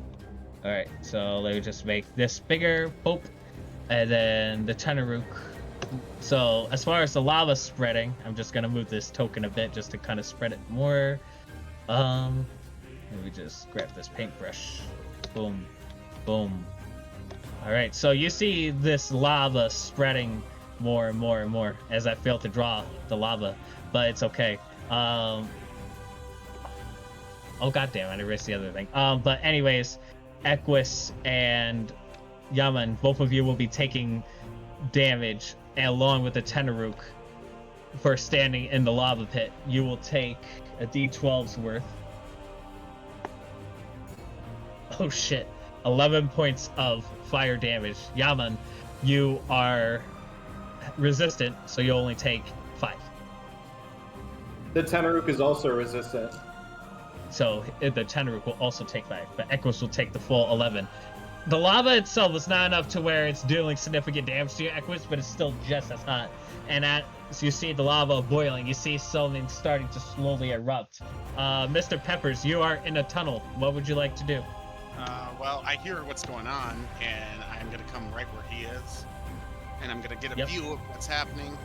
All right, so let me just make this bigger. Boop. And then the Tenaruk. So as far as the lava spreading, I'm just gonna move this token a bit just to kind of spread it more. Let me just grab this paintbrush. Boom, boom. All right, so you see this lava spreading more and more and more as I fail to draw the lava, but it's okay. Oh goddamn! I erased the other thing. But anyways, Equus and Yaman, both of you will be taking damage, along with the Tenaruk for standing in the lava pit. You will take a d12's worth. Oh shit. 11 points of fire damage. Yaman, you are resistant, so you only take 5. The Tenaruk is also resistant. So the Tenaruk will also take 5, but Equus will take the full 11. The lava itself is not enough to where it's dealing significant damage to your Equus, but it's still just as hot. And as you see the lava boiling, you see something starting to slowly erupt. Mr. Peppers, you are in a tunnel. What would you like to do? Well, I hear what's going on, and I'm gonna come right where he is, and I'm gonna get a view of what's happening.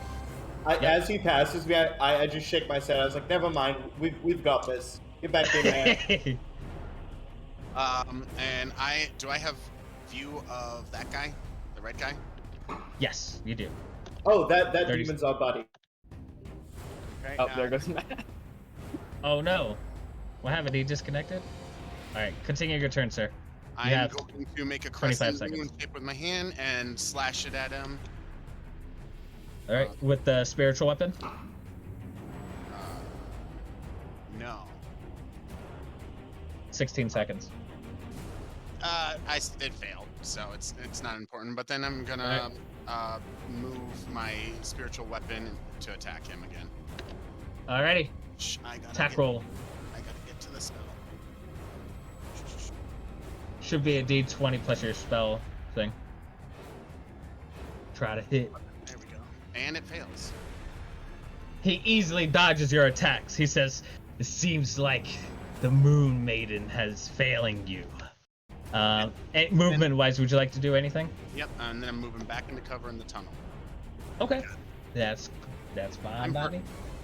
As he passes me, I just shake my head. I was like, never mind, we've got this. Get back in there. And do I have view of that guy, the red guy? Yes, you do. Oh, that demon's our buddy. Okay, Oh, there goes Matt. Oh no. What happened? He disconnected? Alright, continue your turn, sir. You I'm have going to make a 25 crescent moon seconds. shape with my hand and slash it at him. Alright, with the spiritual weapon? No. 16 seconds. It failed, so it's not important. But then I'm gonna move my spiritual weapon to attack him again. Alrighty. Attack roll. I gotta get to the spell. Should be a d20 plus your spell thing. Try to hit. There we go. And it fails. He easily dodges your attacks. He says, "It seems like the Moon Maiden has failing you." Movement-wise, would you like to do anything? Yep, and then I'm moving back into cover in the tunnel. Okay. That's fine by me.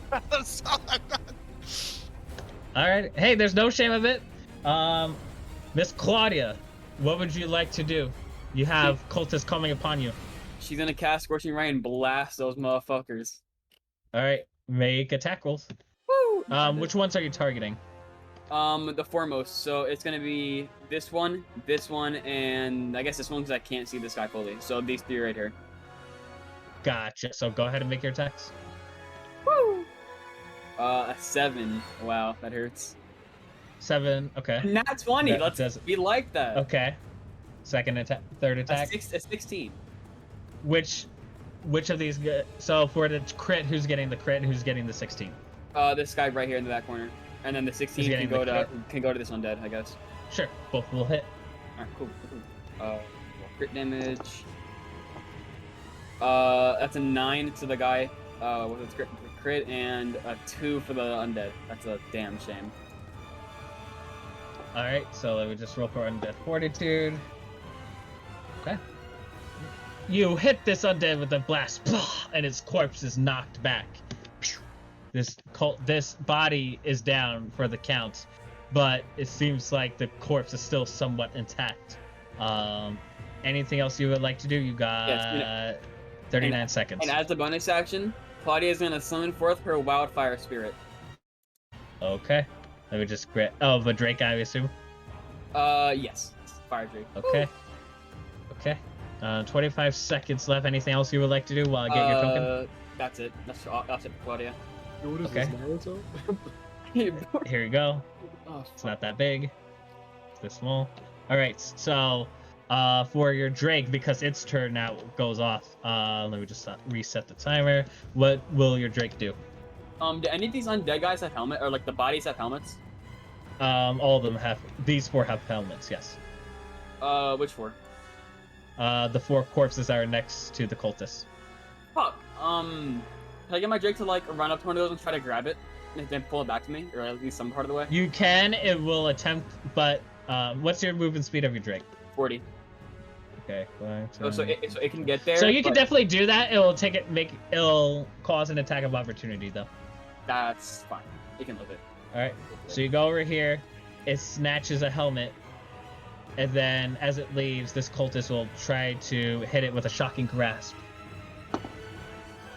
That's all I've got. Alright. Hey, there's no shame of it. Miss Claudia, what would you like to do? You have cultists coming upon you. She's gonna cast Scorching Ray and blast those motherfuckers. Alright, make attack rolls. Woo! Which ones are you targeting? The foremost. So it's gonna be this one, and I guess this one because I can't see this guy fully. So these 3 right here. Gotcha. So go ahead and make your attacks. Woo! A 7. Wow, that hurts. 7. Okay. And that's 20. That We like that. Okay. Second attack. Third attack. A 16. Which of these? So for the crit, who's getting the crit? Who's getting the 16? This guy right here in the back corner, and then the 16 He's can getting go to this undead, I guess. Sure. Both will hit. Alright, cool. Crit damage. That's a 9 to the guy with his crit, and a 2 for the undead. That's a damn shame. All right. So let me just roll for undead fortitude. Okay. You hit this undead with a blast, and its corpse is knocked back. This body is down for the count, but it seems like the corpse is still somewhat intact. Anything else you would like to do? You got 39 seconds. And as a bonus action, Claudia is gonna summon forth her wildfire spirit. Okay. Let me just grab. Oh, the Drake, I assume. Yes, fire Drake. Okay. Okay. 25 seconds left. Anything else you would like to do while I get your token? That's it. That's it for Claudia. What is Okay. this, Naruto? Here you go. Oh, It's not that big. It's this small. All right. So, for your Drake, because its turn now goes off. Let me just reset the timer. What will your Drake do? Do any of these undead guys have helmet, or like the bodies have helmets? All of them have. These 4 have helmets. Yes. Which 4? The 4 corpses are next to the cultists. Fuck. Can I get my Drake to like run up to one of those and try to grab it, and then pull it back to me, or at least some part of the way? You can. It will attempt, but What's your movement speed of your Drake? 40. Okay. So it can get there. So you can but definitely do that. It'll cause an attack of opportunity though. That's fine. You can live it. All right. So you go over here. It snatches a helmet, and then as it leaves, this cultist will try to hit it with a shocking grasp.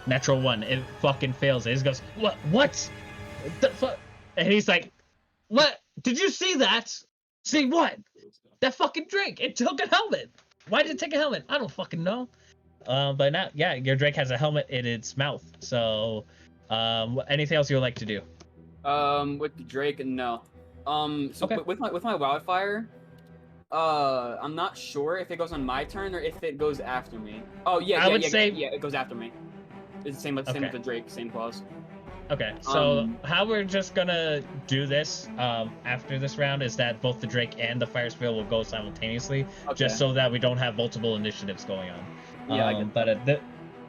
Natural 1. It fucking fails. It just goes, what? What? The fuck? And he's like, what? Did you see that? See what? That fucking drink. It took a helmet. Why did it take a helmet? I don't fucking know. But now, yeah, your Drake has a helmet in its mouth. So, anything else you would like to do? With the Drake, no. So Okay. with my wildfire, I'm not sure if it goes on my turn or if it goes after me. Oh yeah, I would say it goes after me. It's the same with Okay. the Drake, same clause. Okay, so how we're just gonna do this after this round is that both the Drake and the Fire Spirit will go simultaneously, just so that we don't have multiple initiatives going on. Yeah, I get that.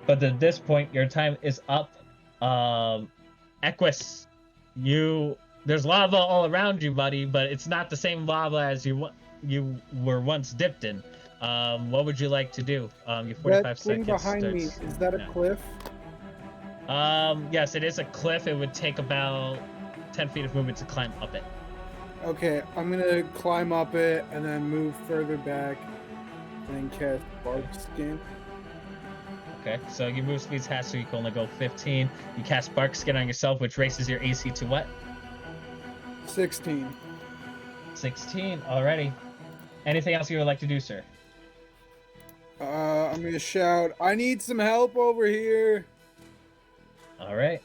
But at this point, your time is up. Equus, there's lava all around you, buddy, but it's not the same lava as you were once dipped in. What would you like to do? You 45 That thing seconds. behind me, is that a cliff? Yes, it is a cliff. It would take about 10 feet of movement to climb up it. Okay, I'm gonna climb up it and then move further back, and then cast Bark Skin. Okay, so your move speed's half, so you can only go 15. You cast Bark Skin on yourself, which raises your AC to what? 16. 16, alrighty. Anything else you would like to do, sir? I'm gonna shout, I need some help over here! Alright.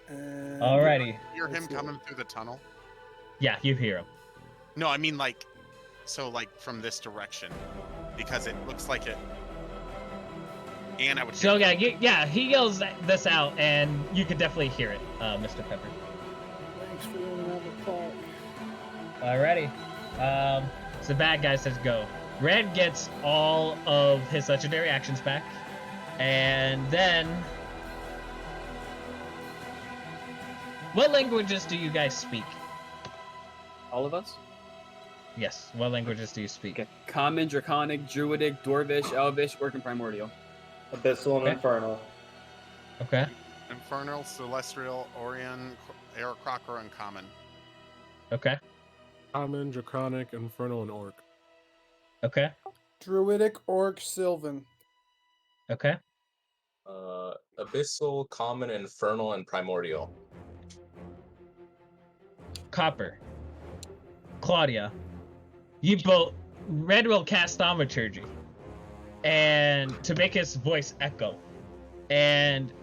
And Alrighty. Hear him coming through the tunnel? Yeah, you hear him. No, I mean like from this direction, because it looks like it. And I would. So yeah, he yells this out, and you could definitely hear it, Mr. Pepper. Thanks for running the clock. Alrighty. So the bad guy says go. Red gets all of his legendary actions back, and then what languages do you guys speak? All of us? Yes. What languages do you speak? Okay. Common, Draconic, Druidic, Dwarvish, Elvish, Orc, and Primordial. Abyssal and Okay. Infernal. Okay. Infernal, Celestial, Orion, Aerocrocker, and Common. Okay. Common, Draconic, Infernal, and Orc. Okay. Druidic, Orc, Sylvan. Okay. Abyssal, Common, Infernal, and Primordial. Copper. Claudia. You both. Red will cast Thaumaturgy, and to make his voice echo, and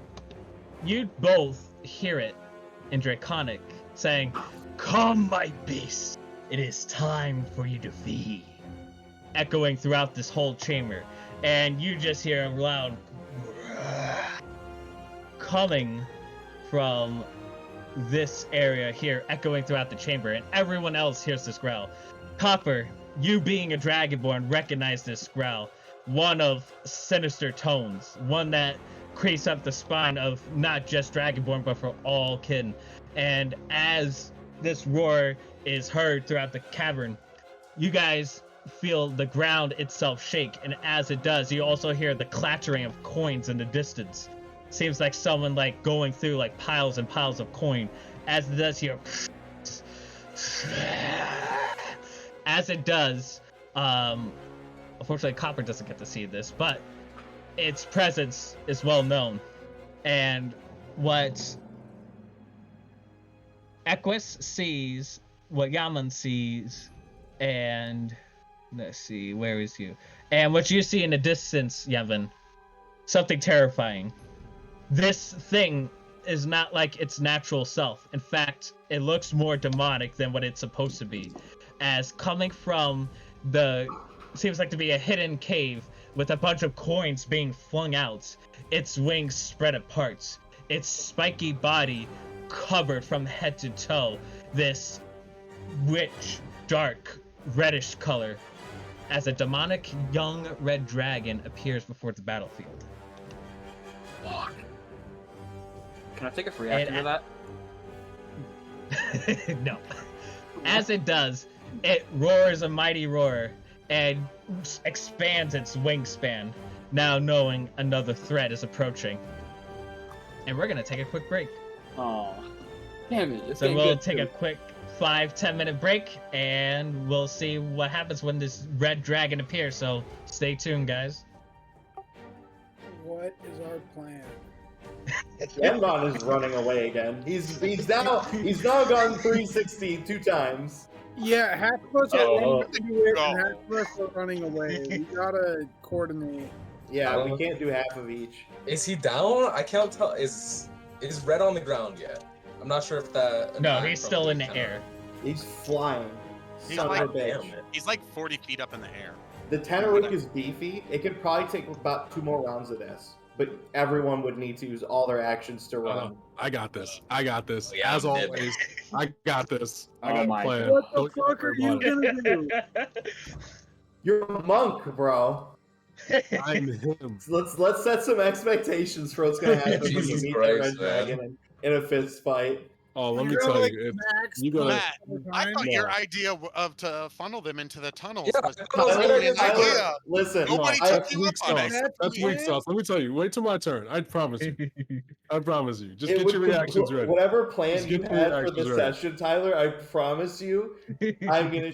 you both hear it in Draconic saying, "Come, my beast, it is time for you to feed," echoing throughout this whole chamber, and you just hear a loud coming from this area here, echoing throughout the chamber, and everyone else hears this growl. Copper, you being a Dragonborn, recognize this growl. One of sinister tones, one that creeps up the spine of not just Dragonborn, but for all kin. And as this roar is heard throughout the cavern, you guys feel the ground itself shake, and as it does, you also hear the clattering of coins in the distance. Seems like someone like going through like piles and piles of coin. As it does here, as it does, unfortunately Copper doesn't get to see this, but its presence is well known. And what Equus sees, what Yaman sees, and let's see, where is you? And what you see in the distance, Yevon, something terrifying. This thing is not like its natural self. In fact, it looks more demonic than what it's supposed to be, as coming from seems like to be a hidden cave with a bunch of coins being flung out, its wings spread apart, its spiky body covered from head to toe, this rich, dark, reddish color, as a demonic young red dragon appears before the battlefield. Can I take a free action to that? No. As it does, It roars a mighty roar and expands its wingspan, now knowing another threat is approaching. And we're gonna take a quick break. Oh, damn it! It's So getting we'll good take a too. quick 5-10 minute break, and we'll see what happens when this red dragon appears. So stay tuned, guys. What is our plan? Yenvon is running away again. He's now gone 360 2 times. Yeah, half of us are Oh. running into it, and Go. half of us are running away. We gotta coordinate. Yeah, we can't do half of each. Is he down? I can't tell. Is Red on the ground yet? I'm not sure if that. No, attack he's from still in the kinda- air. He's flying. He's Son like- of a bitch. Damn it. He's like 40 feet up in the air. The Teneric is beefy. It could probably take about 2 more rounds of this, but everyone would need to use all their actions to run. I got this. I got this. Yeah, As I'm dead. always, I got this. I Oh got my a plan. What the Don't fuck are worry you about it. gonna do? You're a monk, bro. I'm him. So let's set some expectations for what's gonna happen when you Jesus meet the Christ, Red Dragon in a fist fight. Oh, let me You're tell like you, max you gotta- Matt, I thought your No. idea of to funnel them into the tunnels Yeah, was I thought it was a good Tyler, idea. Tyler, listen, Nobody No, took that's you weak up on sauce. it. That's weak sauce. Let me tell you. Wait till my turn. I promise you. I promise you. Just it get would your reactions ready. Whatever plan Just you get your had for reactions the ready. session, Tyler, I promise you, I'm gonna.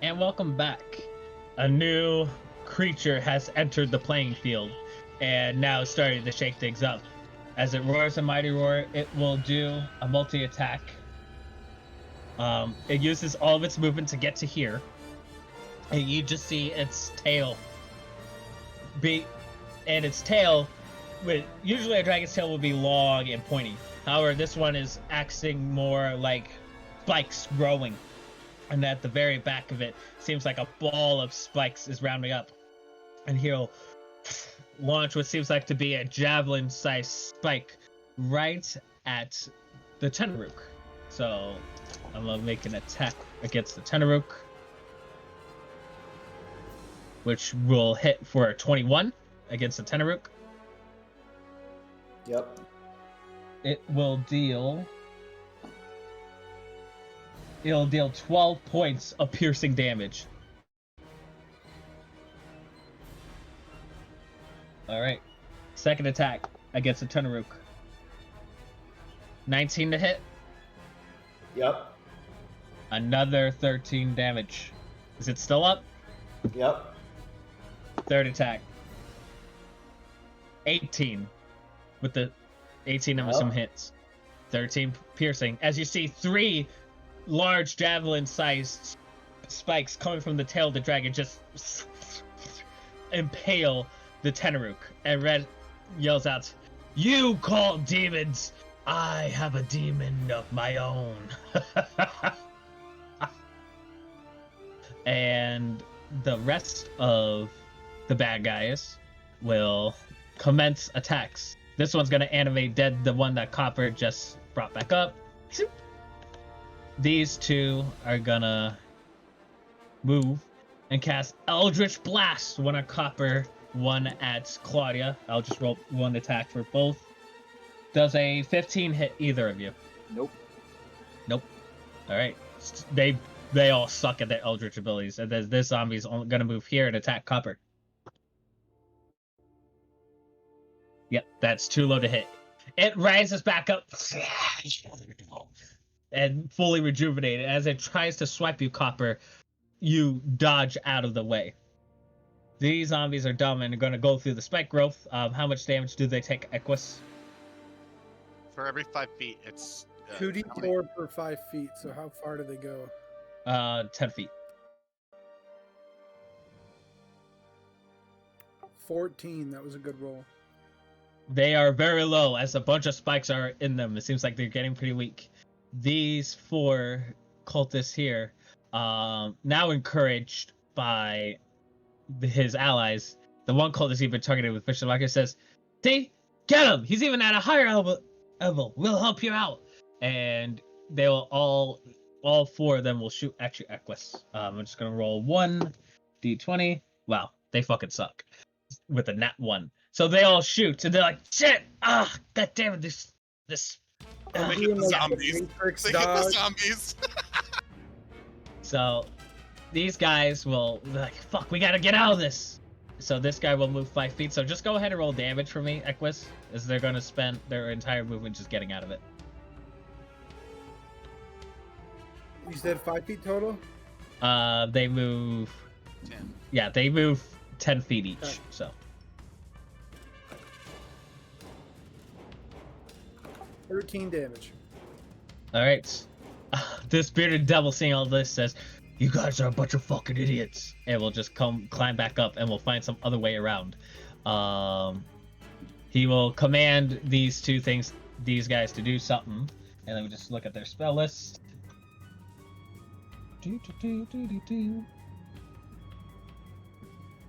And welcome back. A new creature has entered the playing field and now starting to shake things up. As it roars a mighty roar, it will do a multi-attack. It uses all of its movement to get to here. And you just see its tail usually a dragon's tail will be long and pointy. However, this one is acting more like spikes growing. And at the very back of it seems like a ball of spikes is rounding up. And he'll launch what seems like to be a javelin-sized spike right at the Tenaruk. So I'm gonna make an attack against the Tenaruk, which will hit for a 21 against the Tenaruk. Yep. It'll deal 12 points of piercing damage. Alright. Second attack against the Tenaruk. 19 to hit. Yep. Another 13 damage. Is it still up? Yep. Third attack. 18. With the 18 of some hits. 13 piercing. As you see 3 large javelin-sized spikes coming from the tail of the dragon just impale the Tenaruk. And Red yells out, "You call demons! I have a demon of my own." And the rest of the bad guys will commence attacks. This one's gonna animate dead the one that Copper just brought back up. These two are gonna move and cast Eldritch Blast. One at Copper, one at Claudia. I'll just roll one attack for both. Does a 15 hit either of you? Nope. Nope. Alright. They all suck at their Eldritch abilities. And this zombie's gonna move here and attack Copper. Yep, that's too low to hit. It rises back up and fully rejuvenated. As it tries to swipe you, Copper, you dodge out of the way. These zombies are dumb and are going to go through the spike growth. How much damage do they take, Equus? For every 5 feet, it's 2d4 per 5 feet. So how far do they go? 10 feet. 14. That was a good roll. They are very low as a bunch of spikes are in them. It seems like they're getting pretty weak. These 4 cultists here, now encouraged by his allies, the one cultist he's been targeted with Fish and Market says, "See, get him! He's even at a higher level. We'll help you out." And they will all 4 of them will shoot at you, Equus. I'm just gonna roll 1d20. Wow, they fucking suck with a nat 1. So they all shoot, and they're like, "Shit! Ah, god damn it! This." They hit the zombies. They hit the zombies. So these guys will be like, "Fuck, we gotta get out of this." So this guy will move 5 feet. So just go ahead and roll damage for me, Equus, as they're gonna spend their entire movement just getting out of it. You said 5 feet total? They move 10. Yeah, they move 10 feet each. Okay. So 13 damage. all right. This bearded devil, seeing all this, says, "You guys are a bunch of fucking idiots," and we'll just climb back up, and we'll find some other way around. He will command these guys to do something, and then we just look at their spell list.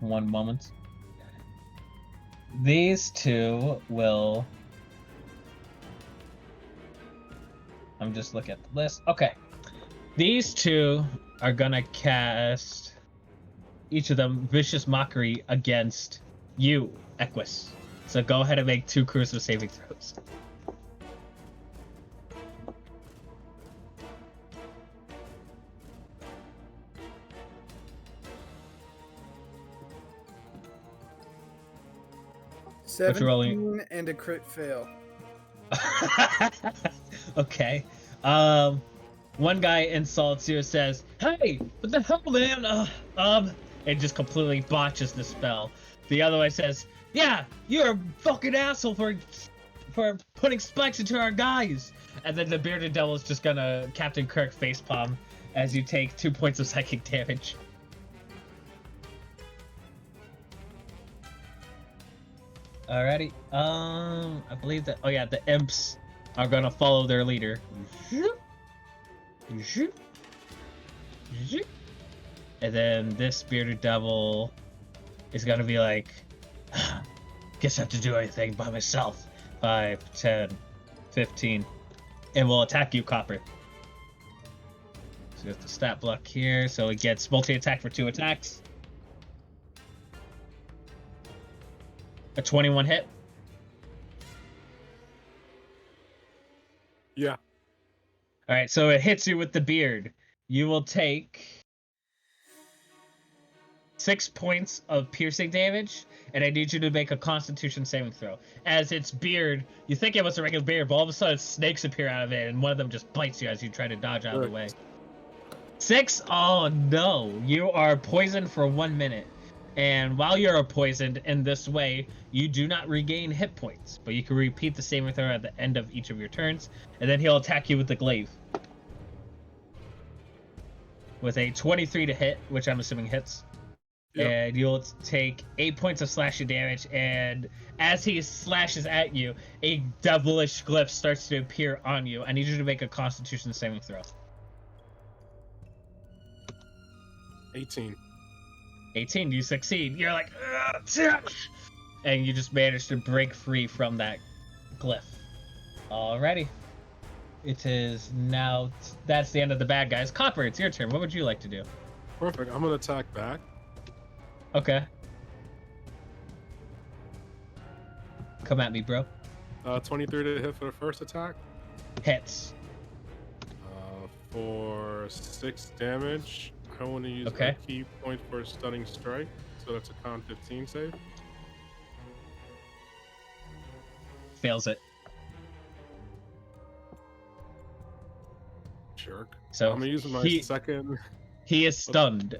One moment. These two will. I'm just looking at the list. Okay. These two are gonna cast, each of them, Vicious Mockery against you, Equus. So go ahead and make 2 charisma saving throws. What you rolling? 17 and a crit fail. Okay. One guy insults you and says, "Hey, what the hell, man? And just completely botches the spell. The other one says, "Yeah, you're a fucking asshole for putting spikes into our guys." And then the bearded devil is just gonna Captain Kirk facepalm as you take 2 points of psychic damage. Alrighty. I believe that. Oh yeah, the imps are gonna follow their leader. And then this bearded devil is gonna be like, guess I have to do anything by myself. 5, 10, 15. And will attack you, Copper. So we have the stat block here, so it gets multi-attack for 2 attacks. A 21 hit. Yeah. Alright, so it hits you with the beard. You will take 6 points of piercing damage, and I need you to make a Constitution saving throw. As its beard, you think it was a regular beard, but all of a sudden snakes appear out of it, and one of them just bites you as you try to dodge out of the way. 6? Oh no, you are poisoned for 1 minute. And while you're poisoned in this way, you do not regain hit points, but you can repeat the saving throw at the end of each of your turns, and then he'll attack you with the glaive. With a 23 to hit, which I'm assuming hits. Yep. And you'll take 8 points of slashing damage, and as he slashes at you, a devilish glyph starts to appear on you. I need you to make a Constitution saving throw. 18. 18, you succeed. You're like, and you just manage to break free from that glyph. Alrighty. It is now, that's the end of the bad guys. Copper, it's your turn. What would you like to do? Perfect. I'm going to attack back. Okay. Come at me, bro. 23 to hit for the first attack. Hits. For 6 damage. I want to use a key point for a stunning strike, so that's a con 15 save. Fails it. Jerk. So I'm gonna use my second. He is stunned.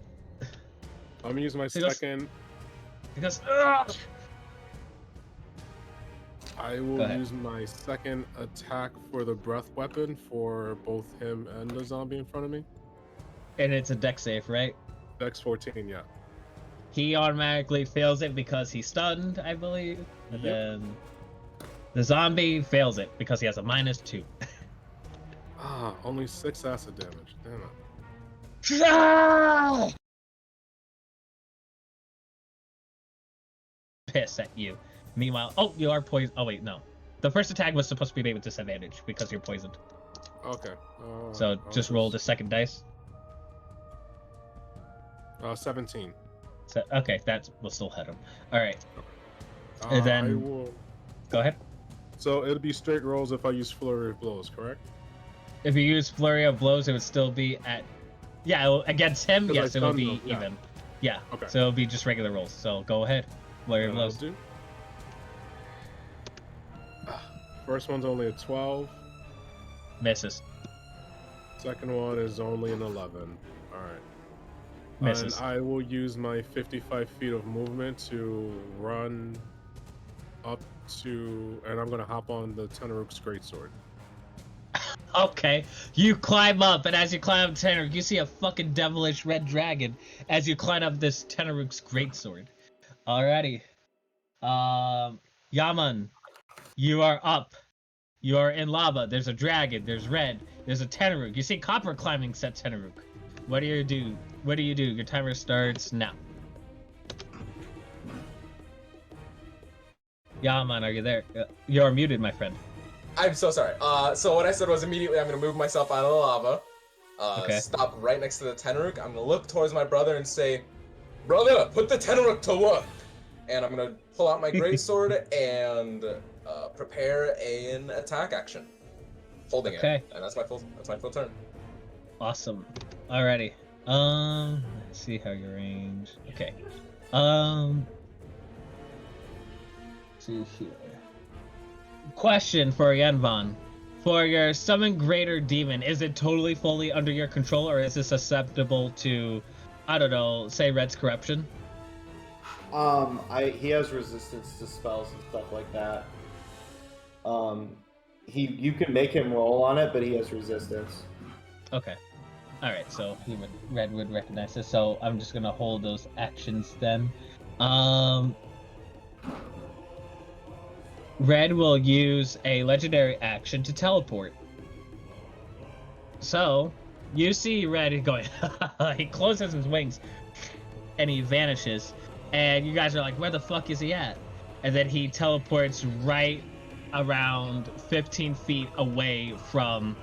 I'm gonna use my second. Because I will use my second attack for the breath weapon for both him and the zombie in front of me. And it's a dex save, right? Dex 14, yeah. He automatically fails it because he's stunned, I believe. And then the zombie fails it because he has a -2. Only 6 acid damage. Damn it. Piss at you. Meanwhile, you are poisoned. Oh wait, no. The first attack was supposed to be made with disadvantage because you're poisoned. Okay. So just roll the second dice. 17. So, okay, that will still hit him. All right. And then I will... Go ahead. So it'll be straight rolls if I use Flurry of Blows, correct? If you use Flurry of Blows, it would still be at... Yeah, against him, yes, it will be even. Yeah, okay. So it'll be just regular rolls. So go ahead. Flurry of Blows. First one's only a 12. Misses. Second one is only an 11. All right. Misses. And I will use my 55 feet of movement to run up to, and I'm going to hop on the Tenaruk's Greatsword. Okay, you climb up, and as you climb up Tenaruk, you see a fucking devilish red dragon as you climb up this Tenaruk's Greatsword. Alrighty. Yaman, you are up. You are in lava. There's a dragon. There's red. There's a Tenaruk. You see Copper climbing set Tenaruk. What do you do? What do you do? Your timer starts now. Yaman, are you there? You're muted, my friend. I'm so sorry. So what I said was immediately I'm gonna move myself out of the lava. Stop right next to the Tenaruk. I'm gonna look towards my brother and say, "Brother, put the Tenaruk to work." And I'm gonna pull out my greatsword and prepare an attack action, holding it. And that's my full turn. Awesome. Alrighty. Let's see how your range. Okay. Let's see here. Question for Yenvon. For your summon greater demon, is it totally fully under your control, or is it susceptible to, I don't know, say Red's corruption? He has resistance to spells and stuff like that. You can make him roll on it, but he has resistance. Okay. All right. So Red would recognize this. So I'm just gonna hold those actions then. Red will use a legendary action to teleport. So you see Red going. He closes his wings, and he vanishes. And you guys are like, "Where the fuck is he at?" And then he teleports right around 15 feet away from.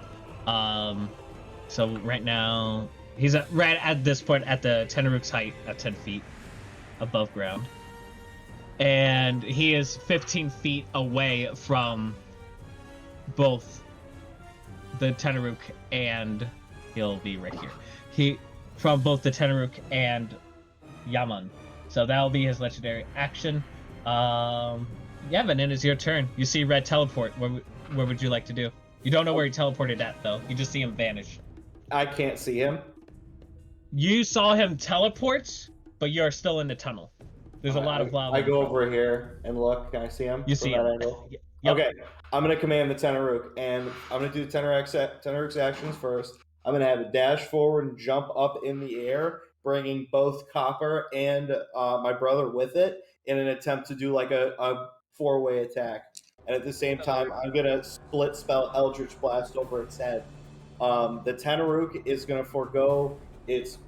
So right now he's right at this point at the Tenaruk's height at 10 feet above ground. And he is 15 feet away from both the Tenaruk and he'll be right here. From both the Tenaruk and Yaman. So that'll be his legendary action. Yevon, it is your turn. You see Red teleport. Where would you like to do? You don't know where he teleported at, though. You just see him vanish. I can't see him. You saw him teleport, but you're still in the tunnel. There's a lot of lava. I go over here and look. Can I see him? You see him. Angle? Yep. Okay. I'm going to command the Tenaruk, and I'm going to do the Tenaruk's actions first. I'm going to have a dash forward and jump up in the air, bringing both Copper and my brother with it in an attempt to do like a four-way attack. And at the same time, I'm going to split spell Eldritch Blast over its head. The Tenaruk is going to forego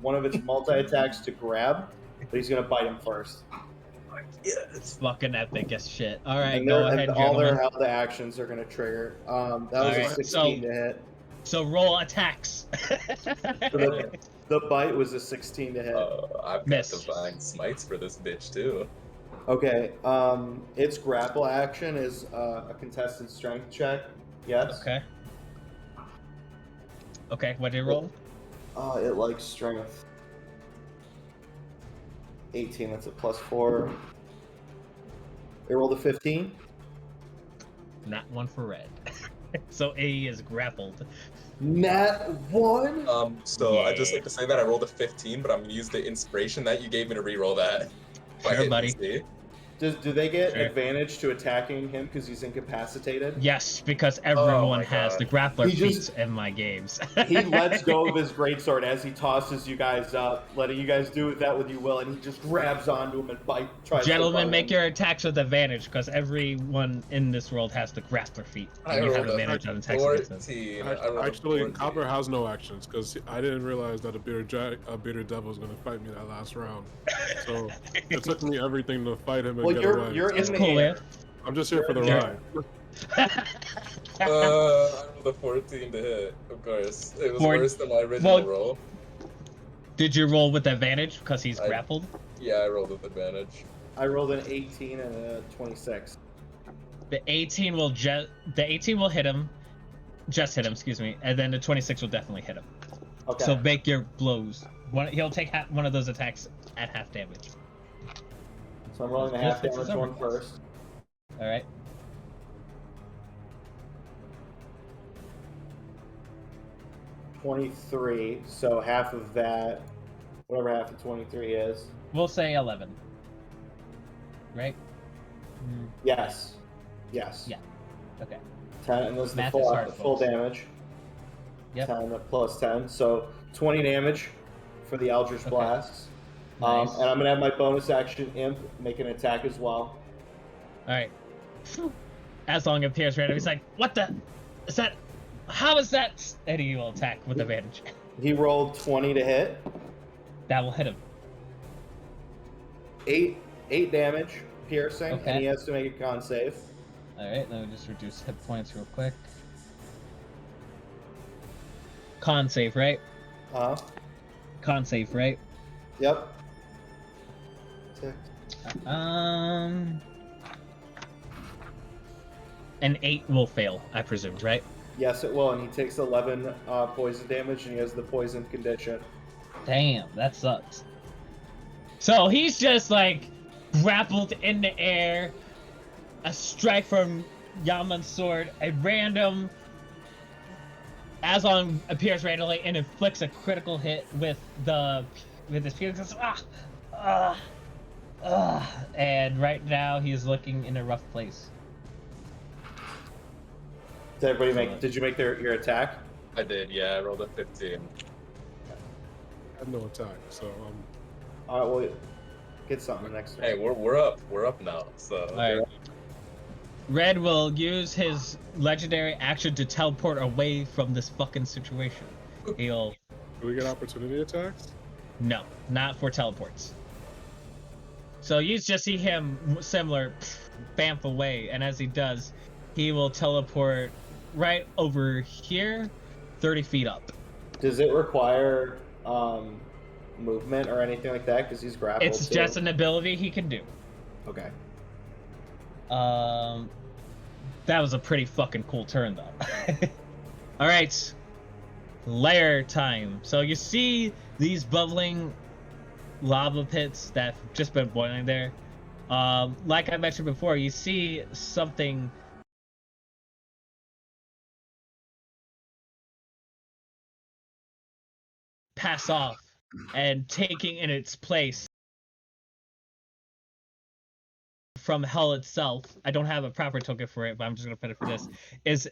one of its multi-attacks to grab, but he's going to bite him first. Yeah, it's fucking epic as shit. All right, and go ahead, all their held actions are going to trigger. That was a 16 to hit. So roll attacks. The bite was a 16 to hit. I've got divine smites for this bitch too. Okay. Its grapple action is a contested strength check. Yes. Okay. Okay. What did you roll? It likes strength. 18. That's a +4. It rolled a 15. Not one for Red. So A is grappled. Nat 1? So I'd just like to say that I rolled a 15, but I'm gonna use the inspiration that you gave me to reroll that. Sure, buddy. Do they get advantage to attacking him because he's incapacitated? Yes, because everyone has the grappler feats in my games. He lets go of his greatsword as he tosses you guys up, letting you guys do with that what you will, and he just grabs onto him and tries Gentlemen, to make your attacks with advantage, because everyone in this world has the grappler feat. And you have advantage on attacks against them. Actually, Copper has no actions, because I didn't realize that a bearded devil was going to fight me that last round. So it took me everything to fight him and you're in the air. I'm just here for the ride. I rolled a 14 to hit, of course. It was worse than my original roll. Did you roll with advantage because he's grappled? Yeah, I rolled with advantage. I rolled an 18 and a 26. The 18 will hit him. Just hit him, excuse me. And then the 26 will definitely hit him. Okay. So make your blows. He'll take one of those attacks at half damage. So I'm rolling the half damage one first. Alright. $23, so half of that, whatever half of 23 is. We'll say 11. Right? Yes. Yes. Yeah. Okay. 10, and this is the Math is hard, full folks. damage. Yep. 10 plus 10, so 20 damage for the Eldritch Blasts. Nice. And I'm going to have my bonus action Imp make an attack as well. Alright. As long appears random, he's like, what the? Is that? How is that? And he will attack with advantage. He rolled 20 to hit. That will hit him. 8 damage, piercing, Okay. and he has to make a con save. Alright, let me just reduce hit points real quick. Con save, right? Con save, right? Yep. An 8 will fail, I presume, right? Yes, it will, and he takes 11 poison damage, and he has the poison condition. Damn, that sucks. So he's just like grappled in the air, a strike from Yaman's sword, a random Azon appears randomly and inflicts a critical hit with his Phoenix. And right now he's looking in a rough place. Did everybody make? Did you make your attack? I did, yeah. I rolled a 15. I have no attack, so All right, well, get something next turn. Hey, we're up. We're up now. So. Alright. Red will use his legendary action to teleport away from this fucking situation. He'll. Do we get opportunity attacks? No, not for teleports. So you just see him similar, bamf away, and as he does, he will teleport right over here, 30 feet up. Does it require movement or anything like that? Because he's grappled. It's just an ability he can do. Okay. That was a pretty fucking cool turn, though. All right, lair time. So you see these bubbling lava pits that have just been boiling there. Like I mentioned before, you see something pass off, and taking in its place from hell itself, I don't have a proper token for it, but I'm just gonna put it for this, is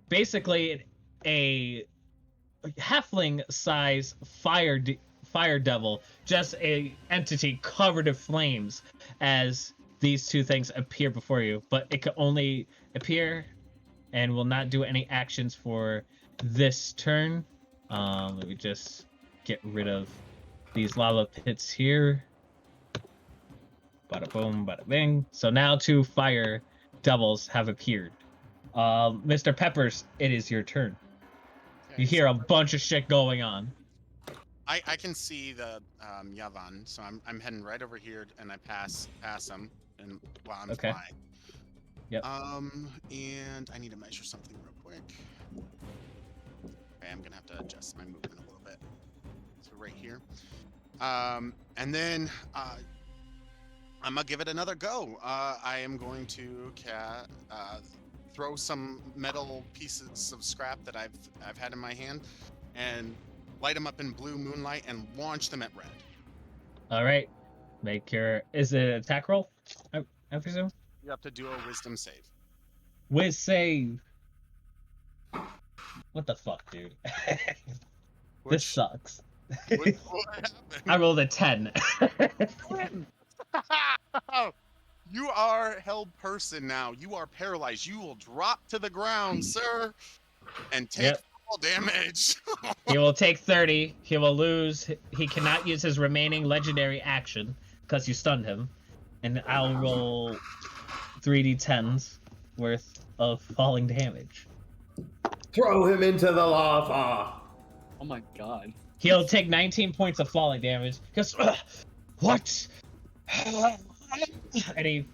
basically a halfling size fire devil, just a entity covered in flames as these two things appear before you, but it can only appear and will not do any actions for this turn. Let me just get rid of these lava pits here. Bada boom, bada bing. So now two fire devils have appeared. Mr. Peppers, it is your turn. Okay, You hear a bunch of shit going on. I can see the Yavan, so I'm heading right over here, and I pass him, and while I'm Okay. flying. Yep. And I need to measure something real quick. Okay, I'm gonna have to adjust my movement a little bit. So right here. And then I'm gonna give it another go. I am going to throw some metal pieces of scrap that I've had in my hand, and light them up in blue moonlight and launch them at Red. All right. Make your. Is it an attack roll? I presume. You have to do a wisdom save. Wiz save. What the fuck, dude? This sucks. What happened? I rolled a 10. You are held person now. You are paralyzed. You will drop to the ground, sir, and take fall damage. He will take 30. He will lose. He cannot use his remaining legendary action because you stunned him. And I'll roll 3d10s worth of falling damage. Throw him into the lava. Oh my god. He'll take 19 points of falling damage. Because, what? And he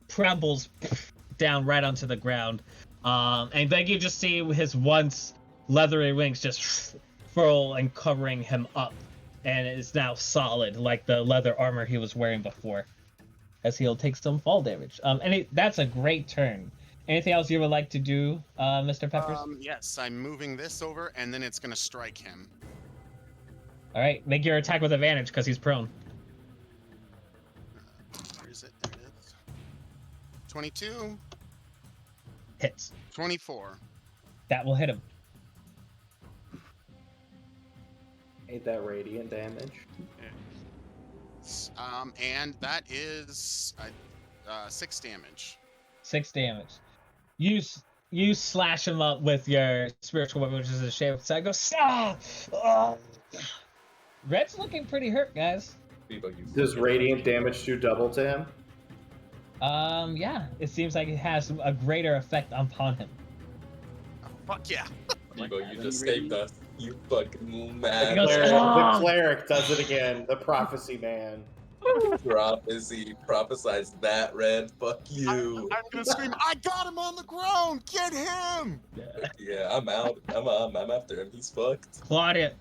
crumbles down right onto the ground. And then you just see his once leathery wings just furl and covering him up. And it is now solid, like the leather armor he was wearing before. As he'll take some fall damage. That's a great turn. Anything else you would like to do, Mr. Peppers? Yes, I'm moving this over, and then it's going to strike him. All right, make your attack with advantage because he's prone. Where is it? There it is. 22. Hits. 24. That will hit him. Ain't that radiant damage? And that is 6 damage. 6 damage. You slash him up with your spiritual weapon, which is a shape of go. Stop! Oh. Red's looking pretty hurt, guys. Does radiant damage do double to him? Yeah. It seems like it has a greater effect upon him. Oh, fuck yeah. Debo, you just saved us. You fucking mad. The cleric does it again. The prophecy man. Prophecy. Prophesize that, Red. Fuck you. I'm gonna scream, I got him on the ground! Get him! Yeah, I'm out. I'm after him. He's fucked. Claudia,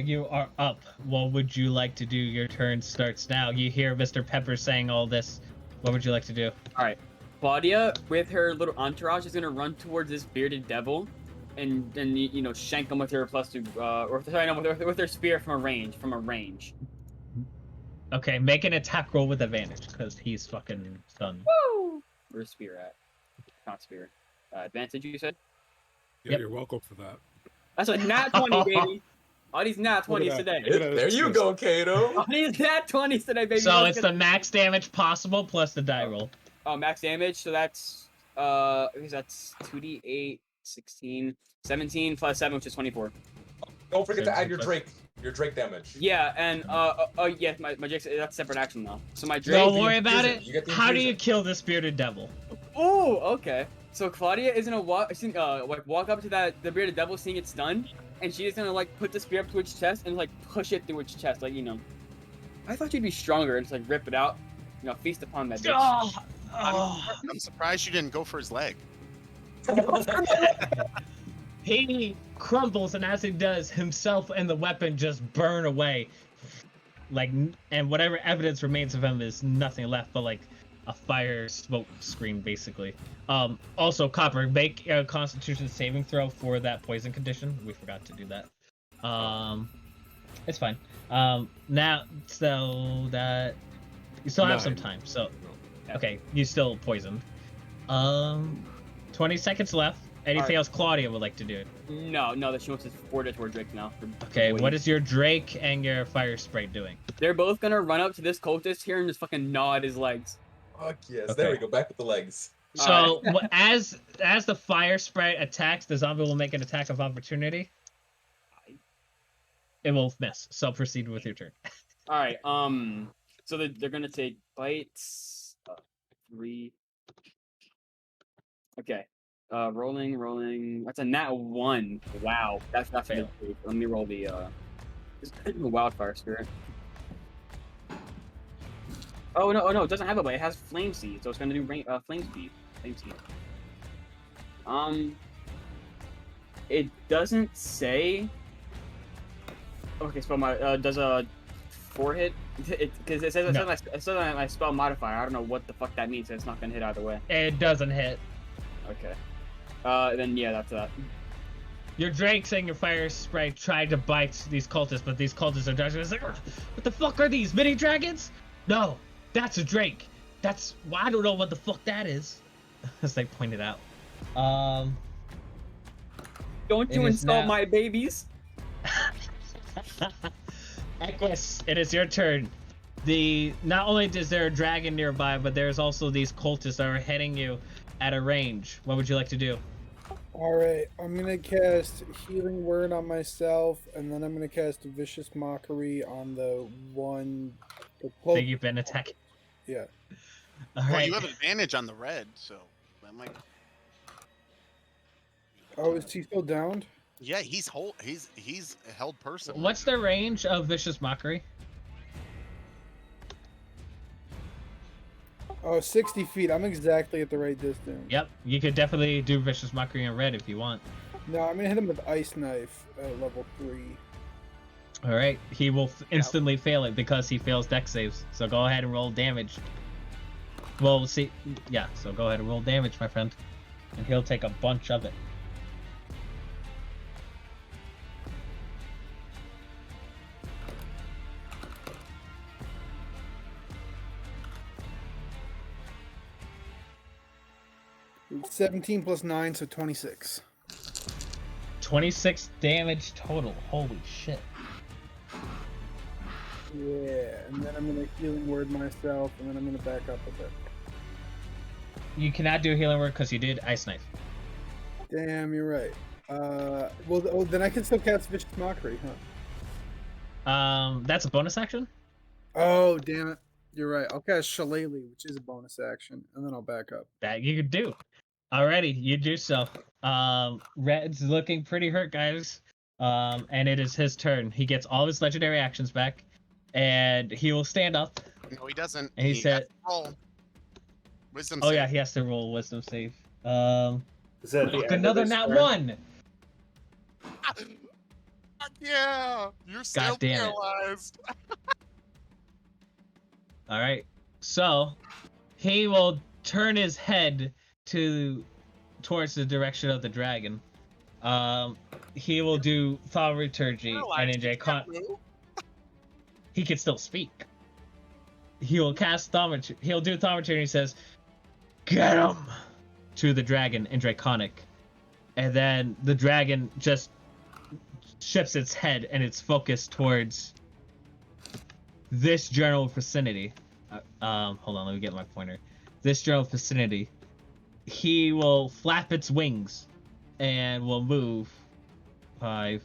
you are up. What would you like to do? Your turn starts now. You hear Mr. Pepper saying all this. What would you like to do? Alright. Claudia, with her little entourage, is gonna run towards this bearded devil and then you know shank them with her +2, or sorry, no, with her spear from a range. Okay, make an attack roll with advantage because he's fucking stunned. Woo! Where's spear at? Not spear. Advantage, you said? Yeah, Yep. you're welcome for that. That's a nat 20, baby. All these nat Look at 20s that. today. Look at that. There you go, Kato. All these nat 20s today, baby. So Let's it's get the max damage possible plus the die roll. Oh, max damage. So that's because that's 2d8, 16, 17 plus 7, which is 24. Don't forget to add your 17 Drake damage. Yeah, and yes, my Drake, that's separate action now. So my Drake. Don't the worry about infusion. it. You get the How do you infusion. kill this bearded devil? Oh, okay. So Claudia is gonna walk up to the bearded devil, seeing it's done, and she's gonna like put the spear up to its chest and like push it through its chest, like you know. I thought you'd be stronger and just like rip it out, you know, feast upon that bitch. I'm surprised you didn't go for his leg. He crumbles, and as he does, himself and the weapon just burn away. Like, and whatever evidence remains of him is nothing left but like a fire smoke screen, basically. Also, Copper, make a Constitution saving throw for that poison condition. We forgot to do that. It's fine. Now, so that you still have some 9. time. So, okay, you still poisoned. 20 seconds left. Anything else Claudia would like to do? No, that she wants to forward it toward Drake now. Okay, what is your Drake and your Fire Sprite doing? They're both gonna run up to this cultist here and just fucking gnaw at his legs. Fuck yes. Okay. There we go. Back with the legs. So as the Fire Sprite attacks, the zombie will make an attack of opportunity. It will miss. So proceed with your turn. All right. So they're gonna take bites. 3. Okay. Rolling. That's a nat 1. Wow. That's Fail. good. Let me roll the wildfire spirit. Oh no! It doesn't have a bite. It has flame seed, so it's gonna do flame speed. Flame seed. It doesn't say. Okay, so my does a 4 hit? Because it says No. it says on my spell modifier. I don't know what the fuck that means. So it's not gonna hit either way. It doesn't hit. Okay. Then yeah, that's that. Your Drakes and your Fire Sprite tried to bite these cultists, but these cultists are dodging. It's like, what the fuck are these? Mini dragons? No, that's a Drake. That's well, I don't know what the fuck that is. As they pointed out. Don't you It is insult now. my babies? Equus, it is your turn. Not only is there a dragon nearby, but there's also these cultists that are hitting you at a range. What would you like to do? All right, I'm gonna cast Healing Word on myself, and then I'm gonna cast Vicious Mockery on the one. Think you've been attacking. Yeah. All Well, right. you have advantage on the red, so that might. Oh, is he still downed? Yeah, he's held person. What's the range of Vicious Mockery? Oh, 60 feet. I'm exactly at the right distance. Yep, you could definitely do Vicious Mockery in red if you want. No, I'm gonna hit him with Ice Knife at level 3. All right, he will instantly fail it because he fails dex saves. So go ahead and roll damage. Well, see, yeah. So go ahead and roll damage, my friend, and he'll take a bunch of it. It's 17 plus 9, so 26. 26 damage total. Holy shit. Yeah, and then I'm gonna Healing Word myself, and then I'm gonna back up a bit. You cannot do a healing word because you did Ice Knife. Damn, you're right. Well, then I can still cast Vicious Mockery, huh? That's a bonus action. Oh, damn it. You're right. I'll cast Shillelagh, which is a bonus action, and then I'll back up. That you could do. Alrighty, you do so. Red's looking pretty hurt, guys. And it is his turn. He gets all his legendary actions back, and he will stand up. No, he doesn't. And he said, has to roll. Wisdom. "Oh save. yeah, he has to roll a wisdom save." Is that the Fuck, end of another his nat turn? 1. Fuck yeah, you're still God damn it. paralyzed. All right, so he will turn his head towards the direction of the dragon, He will do thaumaturgy, and Paralyzed, in you Dracon, can't move. he can still speak. He will cast thaumaturgy. He'll do thaumaturgy, and he says, "Get him!" to the dragon in Draconic, and then the dragon just shifts its head and it's focused towards this general vicinity. Hold on, let me get my pointer. This general vicinity. He will flap its wings and will move 5,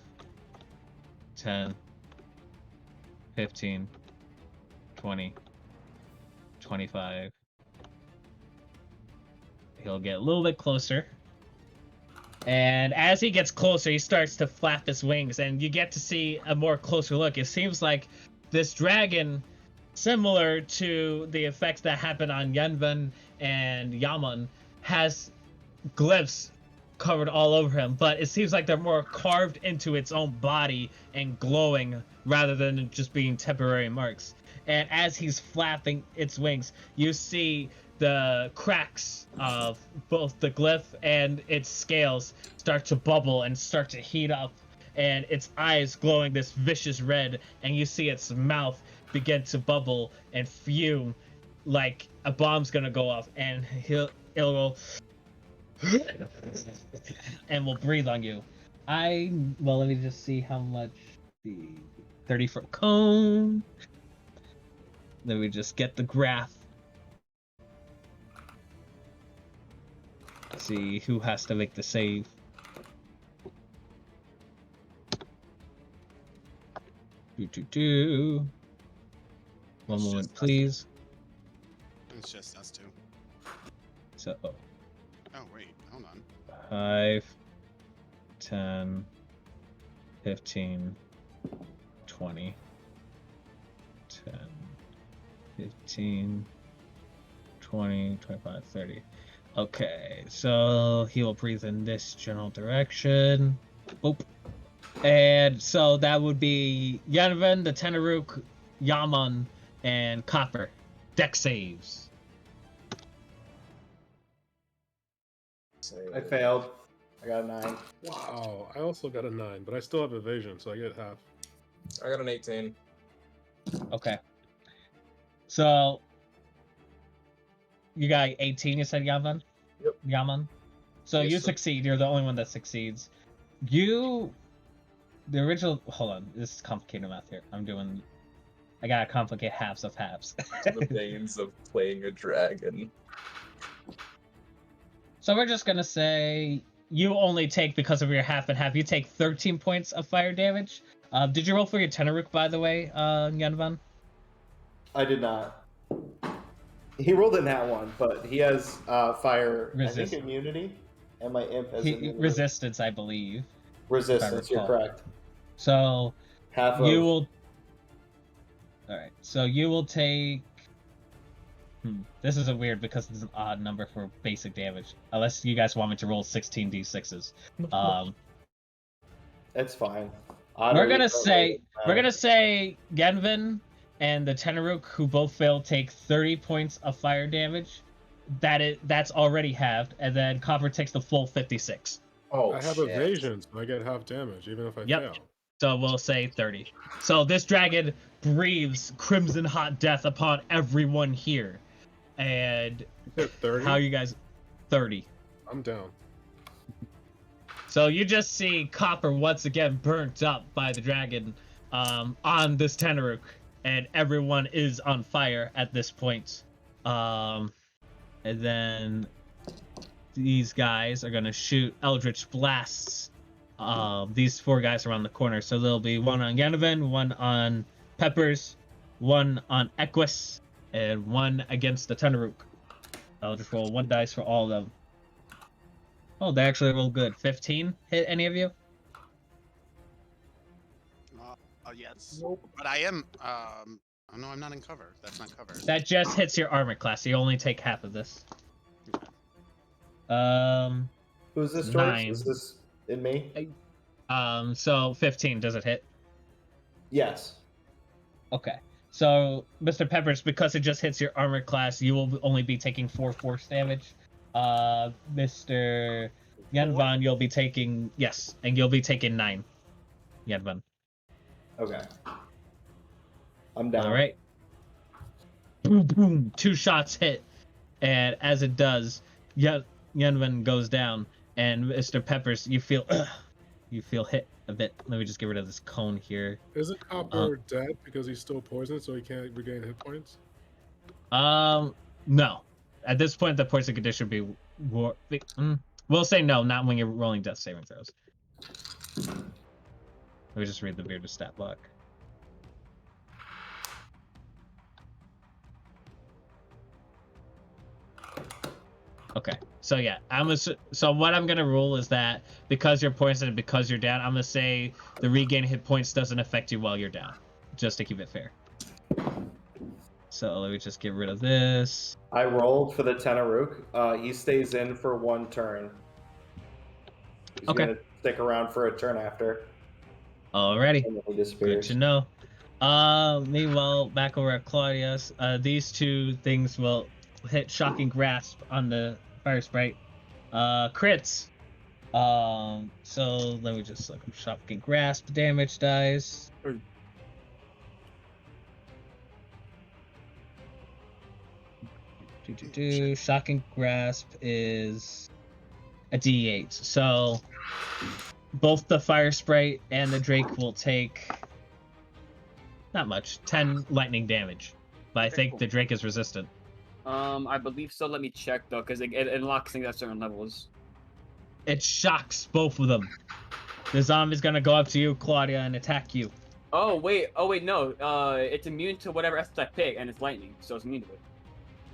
10, 15, 20, 25. He'll get a little bit closer. And as he gets closer, he starts to flap his wings, and you get to see a more closer look. It seems like this dragon, similar to the effects that happen on Yenven and Yaman, has glyphs covered all over him, but it seems like they're more carved into its own body and glowing rather than just being temporary marks. And as he's flapping its wings, you see the cracks of both the glyph and its scales start to bubble and start to heat up, and its eyes glowing this vicious red, and you see its mouth begin to bubble and fume like a bomb's gonna go off, and it'll go and will breathe on you. Let me just see how much the 30-foot cone. Let me just get the graph. See who has to make the save. One It's moment, just us. please. It's just us two. So, Oh wait, hold on. 5, 10, 15, 20, 10, 15, 20, 25, 30. Okay, so he will breathe in this general direction. Boop. And so that would be Yanvan, the Tenaruk, Yaman, and Copper. Deck saves. I failed. I got a 9. Wow, I also got a 9, but I still have evasion, so I get half. I got an 18. Okay. So you got 18, you said, Yaman? Yep. Yaman. So Yes, you sir. succeed. You're the only one that succeeds. The original. Hold on. This is complicated math here. I gotta complicate halves of halves. The veins of playing a dragon. So we're just gonna say you only take, because of your half and half, you take 13 points of fire damage. Did you roll for your Tenaruk, by the way, Yanvan? I did not. He rolled in that one, but he has fire. I Resist. think immunity, and my imp has immunity. Resistance, I believe. Resistance. You're recall. correct. So Half you of. will. All right. So you will take. This is a weird because it's an odd number for basic damage. Unless you guys want me to roll 16 d6s. It's fine. We're gonna say Genvin and the Tenaruk, who both fail, take 30 points of fire damage. That's already halved, and then Copper takes the full 56. Oh, I have shit. evasion, so I get half damage, even if I Yep. fail. So we'll say 30. So this dragon breathes crimson hot death upon everyone here. And You said 30? how you guys 30. I'm down. So you just see Copper once again burnt up by the dragon on this Tenaruk, and everyone is on fire at this point. And then these guys are gonna shoot Eldritch Blasts. These 4 guys around the corner. So there'll be one on Ganovan, one on Peppers, one on Equus, and one against the Tenaruk. I'll just roll 1 dice for all of them. Oh, they actually roll good. 15 hit any of you? Yes. Nope. But I am. Oh no, I'm not in cover. That's not cover. That just hits your armor class. So you only take half of this. Who's this, George? 9. Is this in me? So 15, does it hit? Yes. Okay. So, Mr. Peppers, because it just hits your armor class, you will only be taking 4 force damage. Mr. Yanvan, you'll be taking and you'll be taking 9. Yanvan. Okay. I'm down. All right. Boom, boom. 2 shots hit, and as it does, Yanvan goes down, and Mr. Peppers, you feel hit a bit. Let me just get rid of this cone here. Isn't Copper dead because he's still poisoned, so he can't regain hit points? No. At this point, the poison condition would be. We'll say no, not when you're rolling death saving throws. Let me just read the bearded stat block. Okay, so yeah, so what I'm gonna rule is that because you're poisoned and because you're down, I'm gonna say the regain hit points doesn't affect you while you're down, just to keep it fair. So let me just get rid of this. I rolled for the Tenaruk. He stays in for 1 turn. He's gonna stick around for a turn after. Alrighty. And then he Good disappears. to know. Meanwhile, back over at Claudia's, these 2 things will hit Shocking Grasp on the Fire Sprite. Crits. So let me just look up Shocking Grasp damage dice. Shocking Grasp is a D8. So both the Fire Sprite and the Drake will take not much, 10 lightning damage. But I think the Drake is resistant. I believe so. Let me check though, because it unlocks things at certain levels. It shocks both of them. The zombie's gonna go up to you, Claudia, and attack you. Oh wait, no. It's immune to whatever essence I pick, and it's lightning, so it's immune to it.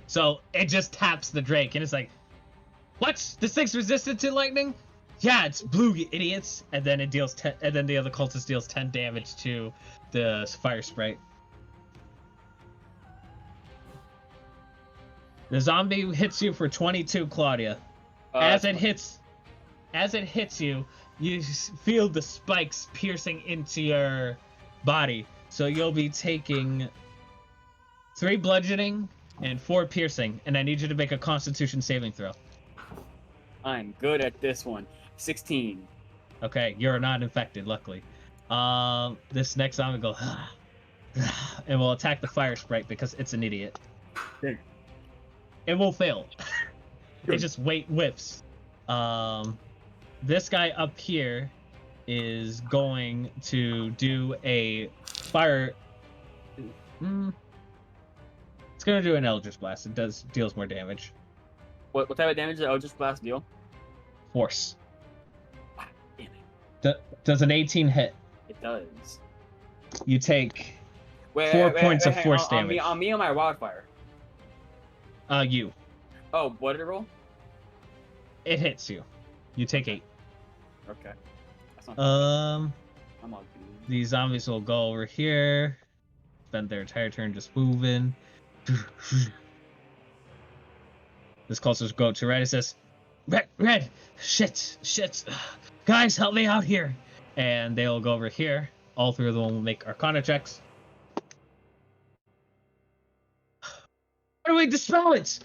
So it just taps the Drake, and it's like, what? This thing's resistant to lightning? Yeah, it's blue, you idiots. And then it deals 10, and then the other cultist deals 10 damage to the Fire Sprite. The zombie hits you for 22, Claudia. As it hits you, you feel the spikes piercing into your body. So you'll be taking 3 bludgeoning and 4 piercing, and I need you to make a Constitution saving throw. I'm good at this one. 16. Okay, you're not infected, luckily. This next zombie will go, and will attack the Fire Sprite because it's an idiot. Good. It will fail. It just whiffs. This guy up here is going to do a fire. It's gonna do an Eldritch Blast. It deals more damage. What type of damage does Eldritch Blast deal? Force. Ah, damn it. Does an 18 hit? It does. You take 4 points of force damage. On me or my wildfire? You. Oh, what did it roll? It hits you. You take 8. Okay. That's not I'm all good. These zombies will go over here. Spend their entire turn just moving. This cultist go to Red and says, Red, shit, guys, help me out here. And they'll go over here. All 3 of them will make Arcana checks. How do we dispel it?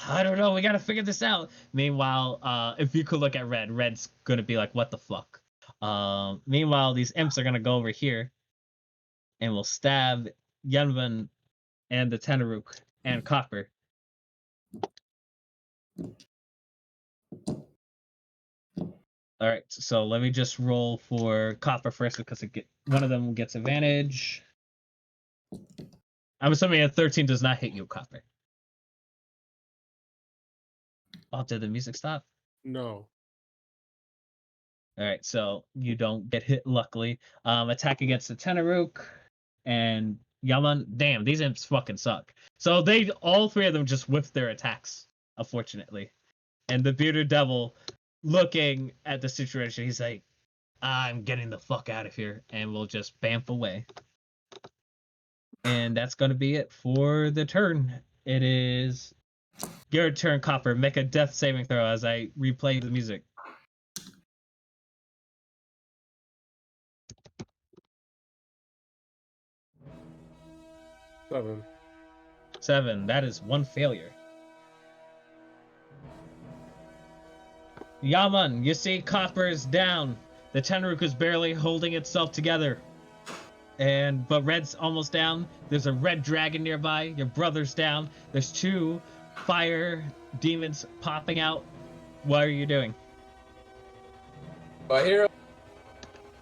I don't know. We gotta figure this out. Meanwhile, if you could look at Red's gonna be like, what the fuck? Meanwhile, these imps are gonna go over here and will stab Yunvan and the Tenaruk and Copper. All right, so let me just roll for Copper first because one of them gets advantage. I'm assuming a 13 does not hit you, Copper. Oh, did the music stop? No. All right, so you don't get hit, luckily. Attack against the Tenaruk and Yaman. Damn, these imps fucking suck. So all 3 of them just whiffed their attacks, unfortunately. And the bearded devil, looking at the situation, he's like, I'm getting the fuck out of here, and we'll just bamf away. And that's going to be it for the turn. It is your turn, Copper. Make a death saving throw as I replay the music. Seven. That is 1 failure. Yaman, you see Copper's down. The Tenruk is barely holding itself together. But Red's almost down. There's a red dragon nearby. Your brother's down. There's 2 fire demons popping out. What are you doing? My hero,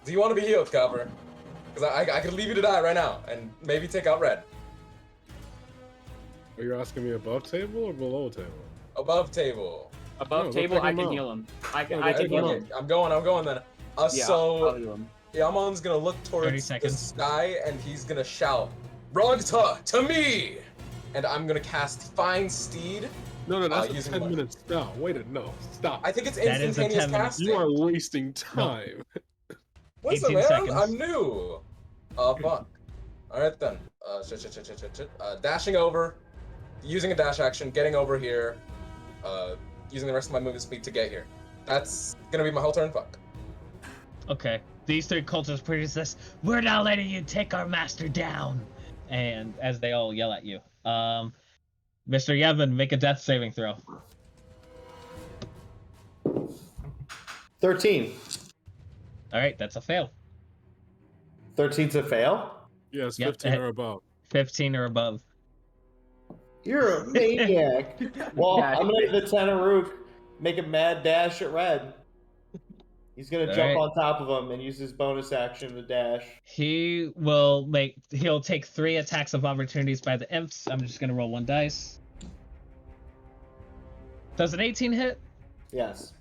do you want to be healed, Copper? Because I could leave you to die right now and maybe take out Red. Are you asking me above table or below table? Above table. Above No, table, take I him can out. heal him. I can take him heal out. him. I'm going then. Yeah, I'll So heal him. Yamon's gonna look 30 towards the seconds. sky and he's gonna shout, "Rogta, to me!" And I'm gonna cast Find Steed. No, that's using 10 what? minutes. No, wait, no, stop. I think it's That is a instantaneous 10 minutes. casting. You are wasting time. Listen, 18 man, seconds. I'm new. Fuck. Alright then. Dashing over, using a dash action, getting over here, using the rest of my movement speed to get here. That's gonna be my whole turn, fuck. Okay. These 3 cultists produce this. We're not letting you take our master down. And as they all yell at you. Mr. Yevon, make a death saving throw. 13. Alright, that's a fail. 13's a fail? Yes, Yep, 15 or above. 15 or above. You're a maniac. Well, Yeah, I'm gonna have the Tenaruk make a mad dash at Red. He's gonna jump Alright. on top of him and use his bonus action to dash. He'll take 3 attacks of opportunities by the imps. I'm just gonna roll 1 dice. Does an 18 hit? Yes.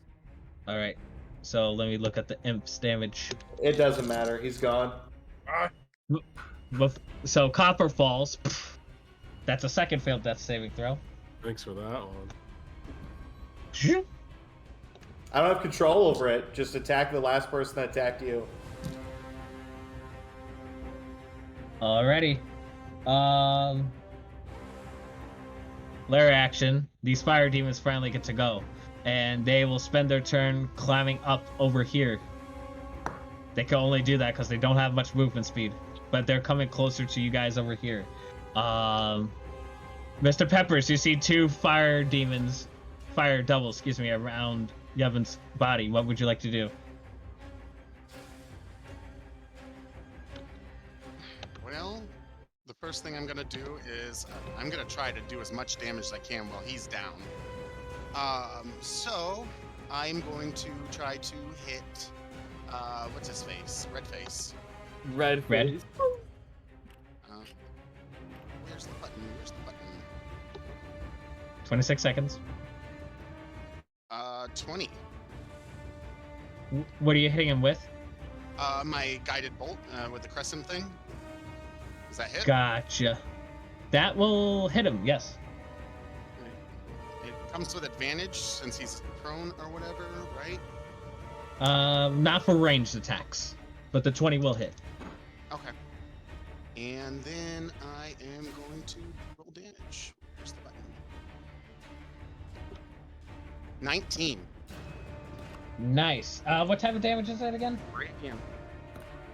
Alright. So let me look at the imp's damage. It doesn't matter. He's gone. So Copper falls. That's a second failed death saving throw. Thanks for that one. I don't have control over it. Just attack the last person that attacked you. Alrighty. Lair action. These fire demons finally get to go. And they will spend their turn climbing up over here. They can only do that because they don't have much movement speed. But they're coming closer to you guys over here. Mr. Peppers, you see 2 fire devils, around Yevon's body. What would you like to do? Well, the first thing I'm gonna do is I'm gonna try to do as much damage as I can while he's down. So I'm going to try to hit what's his face? Red face. Red. Red. Where's the button? 26 seconds. 20. What are you hitting him with? My guided bolt with the crescent thing. Does that hit? Gotcha. That will hit him, yes. It comes with advantage since he's prone or whatever, right? Not for ranged attacks, but the 20 will hit. Okay. And then I am going to roll damage. Where's the button? 19. Nice. What type of damage is that again? Radiant.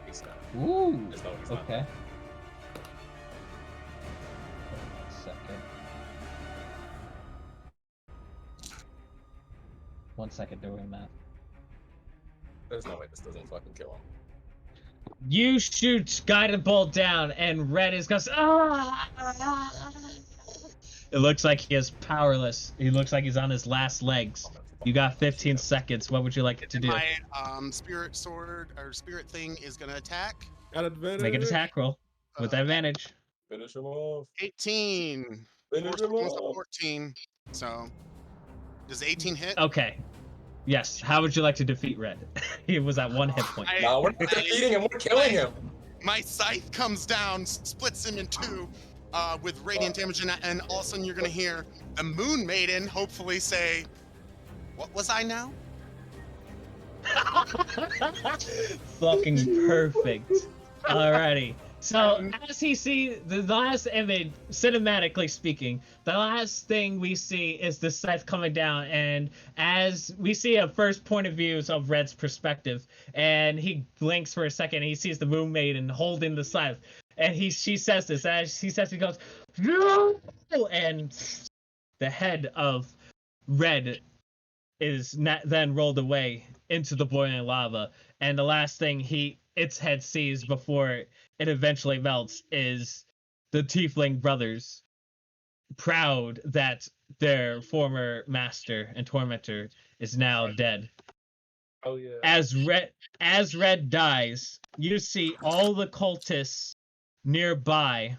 He's not. Ooh. There's no, he's not. Okay. 1 second. 1 second doing that. There's no way this doesn't fucking kill him. You shoot guided bolt down, and Red is goes. Ah! It looks like he is powerless. He looks like he's on his last legs. You got 15 seconds. What would you like to do? My spirit sword or spirit thing is gonna attack. Got advantage. Make an attack roll with advantage. Finish him off. 18. Finish him Almost a off. 14. So does 18 hit? Okay. Yes. How would you like to defeat Red? He was at 1 hit point. No, we're not defeating him. We're killing him. My scythe comes down, splits him in 2 with radiant damage, and all of a sudden you're gonna hear the Moon Maiden hopefully say, "What was I now?" Fucking perfect. Alrighty. So as he sees the last image, cinematically speaking, the last thing we see is the scythe coming down, and as we see a first point of views of Red's perspective, and he blinks for a second, and he sees the Moon Maiden holding the scythe, and she says this, as he says, he goes, "No!" And the head of Red is then rolled away into the boiling lava, and the last thing its head sees before it eventually melts is the Tiefling brothers, proud that their former master and tormentor is now dead. Oh yeah. As Red dies, you see all the cultists nearby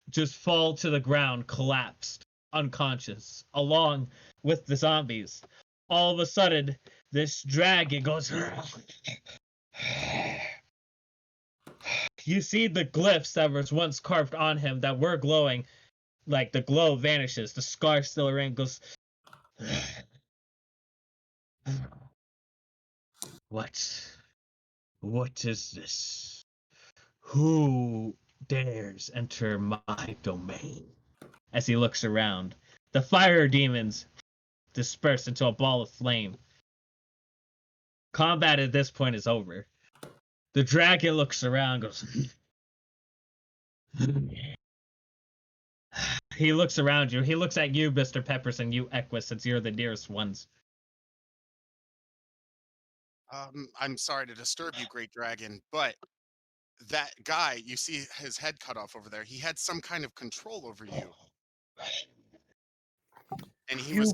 just fall to the ground, collapsed, unconscious, along with the zombies. All of a sudden, this dragon goes. You see the glyphs that was once carved on him that were glowing, like the glow vanishes, the scar still remains. Goes. What is this? Who dares enter my domain? As he looks around, the fire demons disperse into a ball of flame. Combat at this point is over. The dragon looks around, goes. He looks around you. He looks at you, Mr. Peppers, and you, Equus, since you're the nearest ones. I'm sorry to disturb you, Great Dragon, but that guy, you see his head cut off over there. He had some kind of control over you, and he was.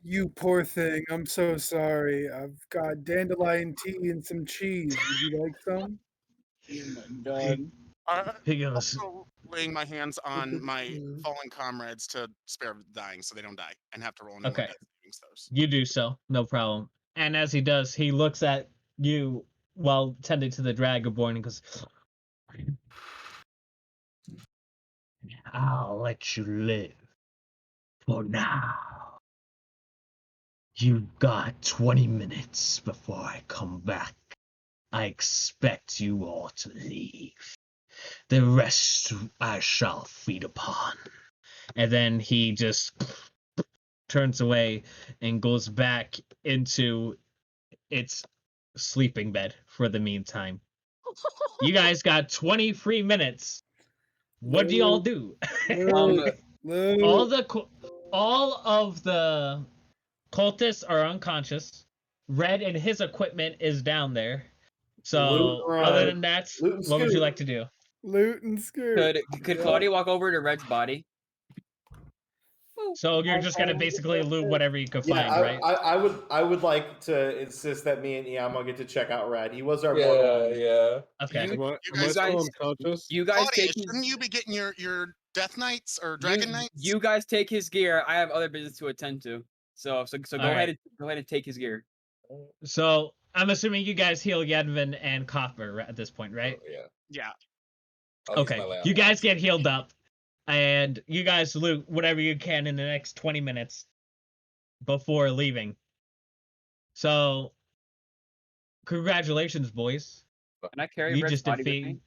You poor thing. I'm so sorry. I've got dandelion tea and some cheese. Would you like some? He goes. Also laying my hands on my fallen comrades to spare dying, so they don't die and have to roll any more Okay. death savings throws. You do so, no problem. And as he does, he looks at you while tending to the Dragonborn and goes, I'll let you live. For now. You've got 20 minutes before I come back. I expect you all to leave. The rest I shall feed upon. And then he just turns away and goes back into its sleeping bed for the meantime. You guys got 20 free minutes. What do y'all do? All of the cultists are unconscious. Red and his equipment is down there. So other than that, what would you like to do? Loot and scoot. Could Claudia walk over to Red's body? So you're just gonna basically loot whatever you can find, right? I would like to insist that me and Iamo get to check out Red. He was our Yeah, mortal. yeah. Okay. Am I guys- still unconscious? You guys Claudia, take his, shouldn't you be getting your Death Knights or Dragon Knights? you guys take his gear. I have other business to attend to. So go Alright. ahead and take his gear. So I'm assuming you guys heal Yedvin and Copper at this point, right? Oh, yeah. Yeah. I'll use Okay. my lay on You guys hands. get healed up, and you guys loot whatever you can in the next 20 minutes before leaving. So, congratulations, boys. Can I carry You Red's just body with defeat. me?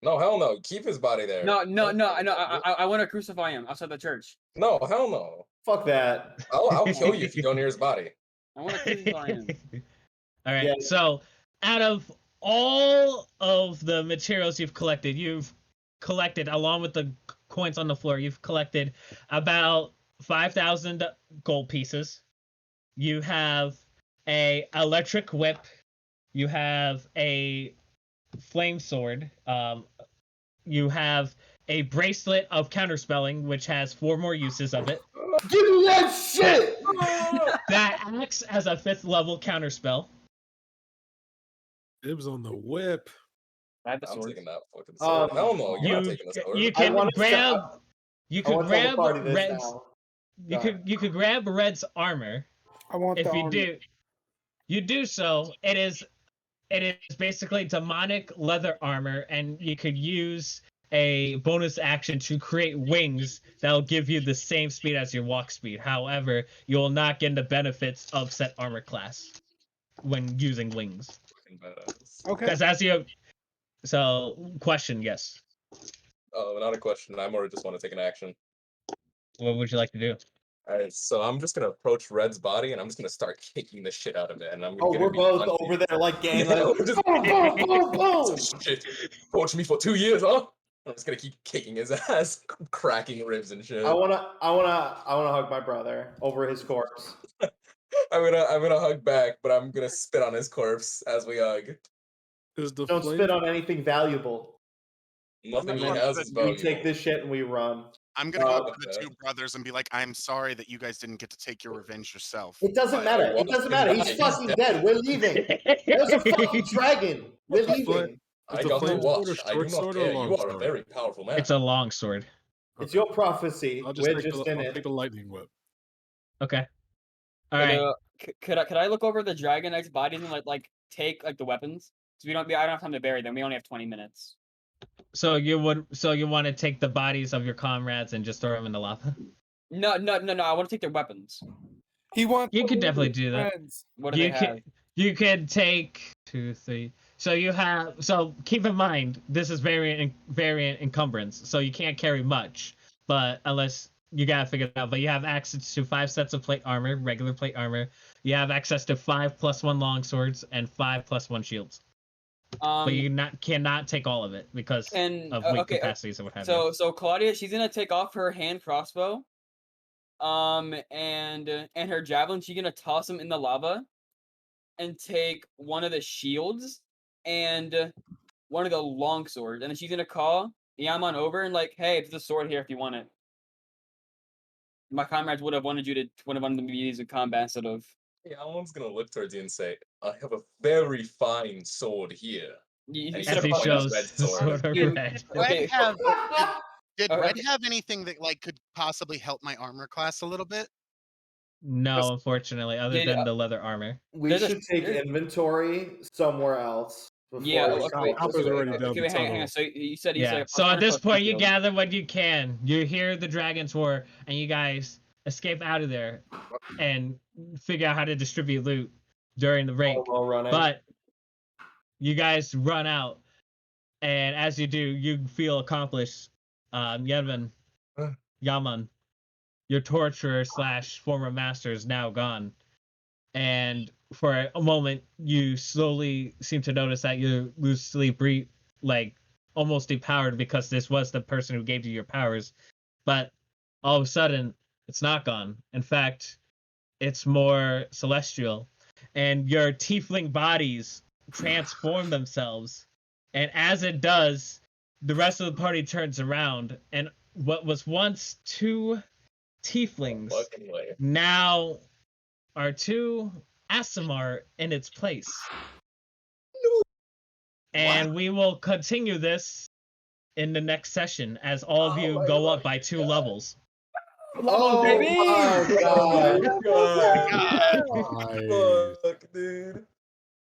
No, hell no. Keep his body there. No. I want to crucify him outside the church. No, hell no. Fuck that. I'll kill you if you go near his body. I want to crucify him. All right. Yeah. So, out of all of the materials you've collected, along with the coins on the floor, you've collected about 5,000 gold pieces. You have a electric whip. You have a flame sword. You have a bracelet of counterspelling, which has 4 more uses of it. Give me that shit! That acts as a 5th level counterspell. Dibs on the whip. I have the I'm sword. taking that fucking sword. Hell no, you're not You taking the sword. you can wanna grab I you could want to tell the grab party this Red's now. you could grab Red's armor. I want If the you armor. you do so, it is basically demonic leather armor, and you could use a bonus action to create wings that'll give you the same speed as your walk speed. However, you will not get the benefits of set armor class when using wings. Fucking badass. Okay. Because question, yes. Oh, not a question. I more just want to take an action. What would you like to do? Alright, so I'm just gonna approach Red's body and I'm just gonna start kicking the shit out of it. And I'm Oh, gonna we're be both hunting. over there like gang. Yeah, Like, we're just- boom, boom, boom, boom. Shit. Coached me for 2 years, huh? I'm just gonna keep kicking his ass, cracking ribs and shit. I wanna hug my brother over his corpse. I'm gonna hug back, but I'm gonna spit on his corpse as we hug. Is the Don't flame spit on anything valuable. Nothing he gonna has go is to We valuable. take this shit and we run. I'm gonna go up to the Okay. two brothers and be like, I'm sorry that you guys didn't get to take your revenge yourself. It doesn't but- matter. It watched doesn't him matter. die. He's fucking dead. We're leaving. There's a fucking dragon. We're the flame? leaving. Is I the got to flame sword watch. a I do short not sword or care. a long You are a sword? very powerful man. It's a long sword. It's Okay. your prophecy. I'll just We're take just the, in I'll it. take the lightning whip. Okay. All right. Could I look over the Dragon Knight's bodies and like take like the weapons? So I don't have time to bury them. We only have 20 minutes. So you want to take the bodies of your comrades and just throw them in the lava? No. I want to take their weapons. He wants. You to could live definitely with do that. friends. What do they have? You could take 2, 3. So keep in mind this is variant encumbrance, so you can't carry much, but unless you gotta figure it out. But you have access to 5 sets of plate armor, regular plate armor. You have access to 5 + 1 long swords and 5 + 1 shields. But you cannot take all of it because of weight capacities and what have you. So Claudia, she's gonna take off her hand crossbow, and her javelin. She's gonna toss them in the lava, and take one of the shields and one of the long swords, and then she's gonna call Yaman over and like, hey, there's a sword here if you want it. My comrades would have wanted them to be used in combat instead of. Yeah, Alan's gonna look towards you and say, I have a very fine sword here. You And should As have he pointed probably. his red shows the sword. sword of Dude, red. Okay. Did Okay. Red have anything that like could possibly help my armor class a little bit? No, unfortunately, other Did, than the leather armor. We There's a- should take there's- inventory somewhere else. Before Yeah. we Okay, stop wait, this Hopper's right already now. down okay, the wait, hang tunnel. on. So you said Yeah. like, So at this point, you shield. gather what you can. You hear the dragons roar, and you guys escape out of there and figure out how to distribute loot during the break. While running. But you guys run out, and as you do, you feel accomplished. Yaman, your torturer / former master is now gone. And for a moment, you slowly seem to notice that you lose sleep, like almost depowered because this was the person who gave you your powers. But all of a sudden, it's not gone. In fact, it's more celestial, and your tiefling bodies transform themselves. And as it does, the rest of the party turns around, and what was once 2 tieflings Fucking way. now are 2 Asimar in its place. And we will continue this in the next session as all of you go up by 2 levels. Oh my god! Nice. Fuck, dude.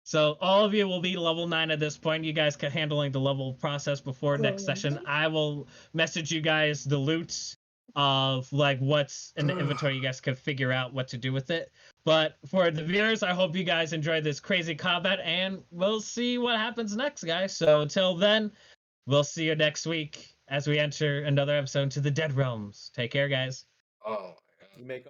So all of you will be level 9 at this point. You guys can handling the level process before next session. I will message you guys the loot of like what's in the inventory. You guys can figure out what to do with it. But for the viewers, I hope you guys enjoyed this crazy combat, and we'll see what happens next, guys. So until then, we'll see you next week as we enter another episode to the Dead Realms. Take care, guys. Oh, my God. You make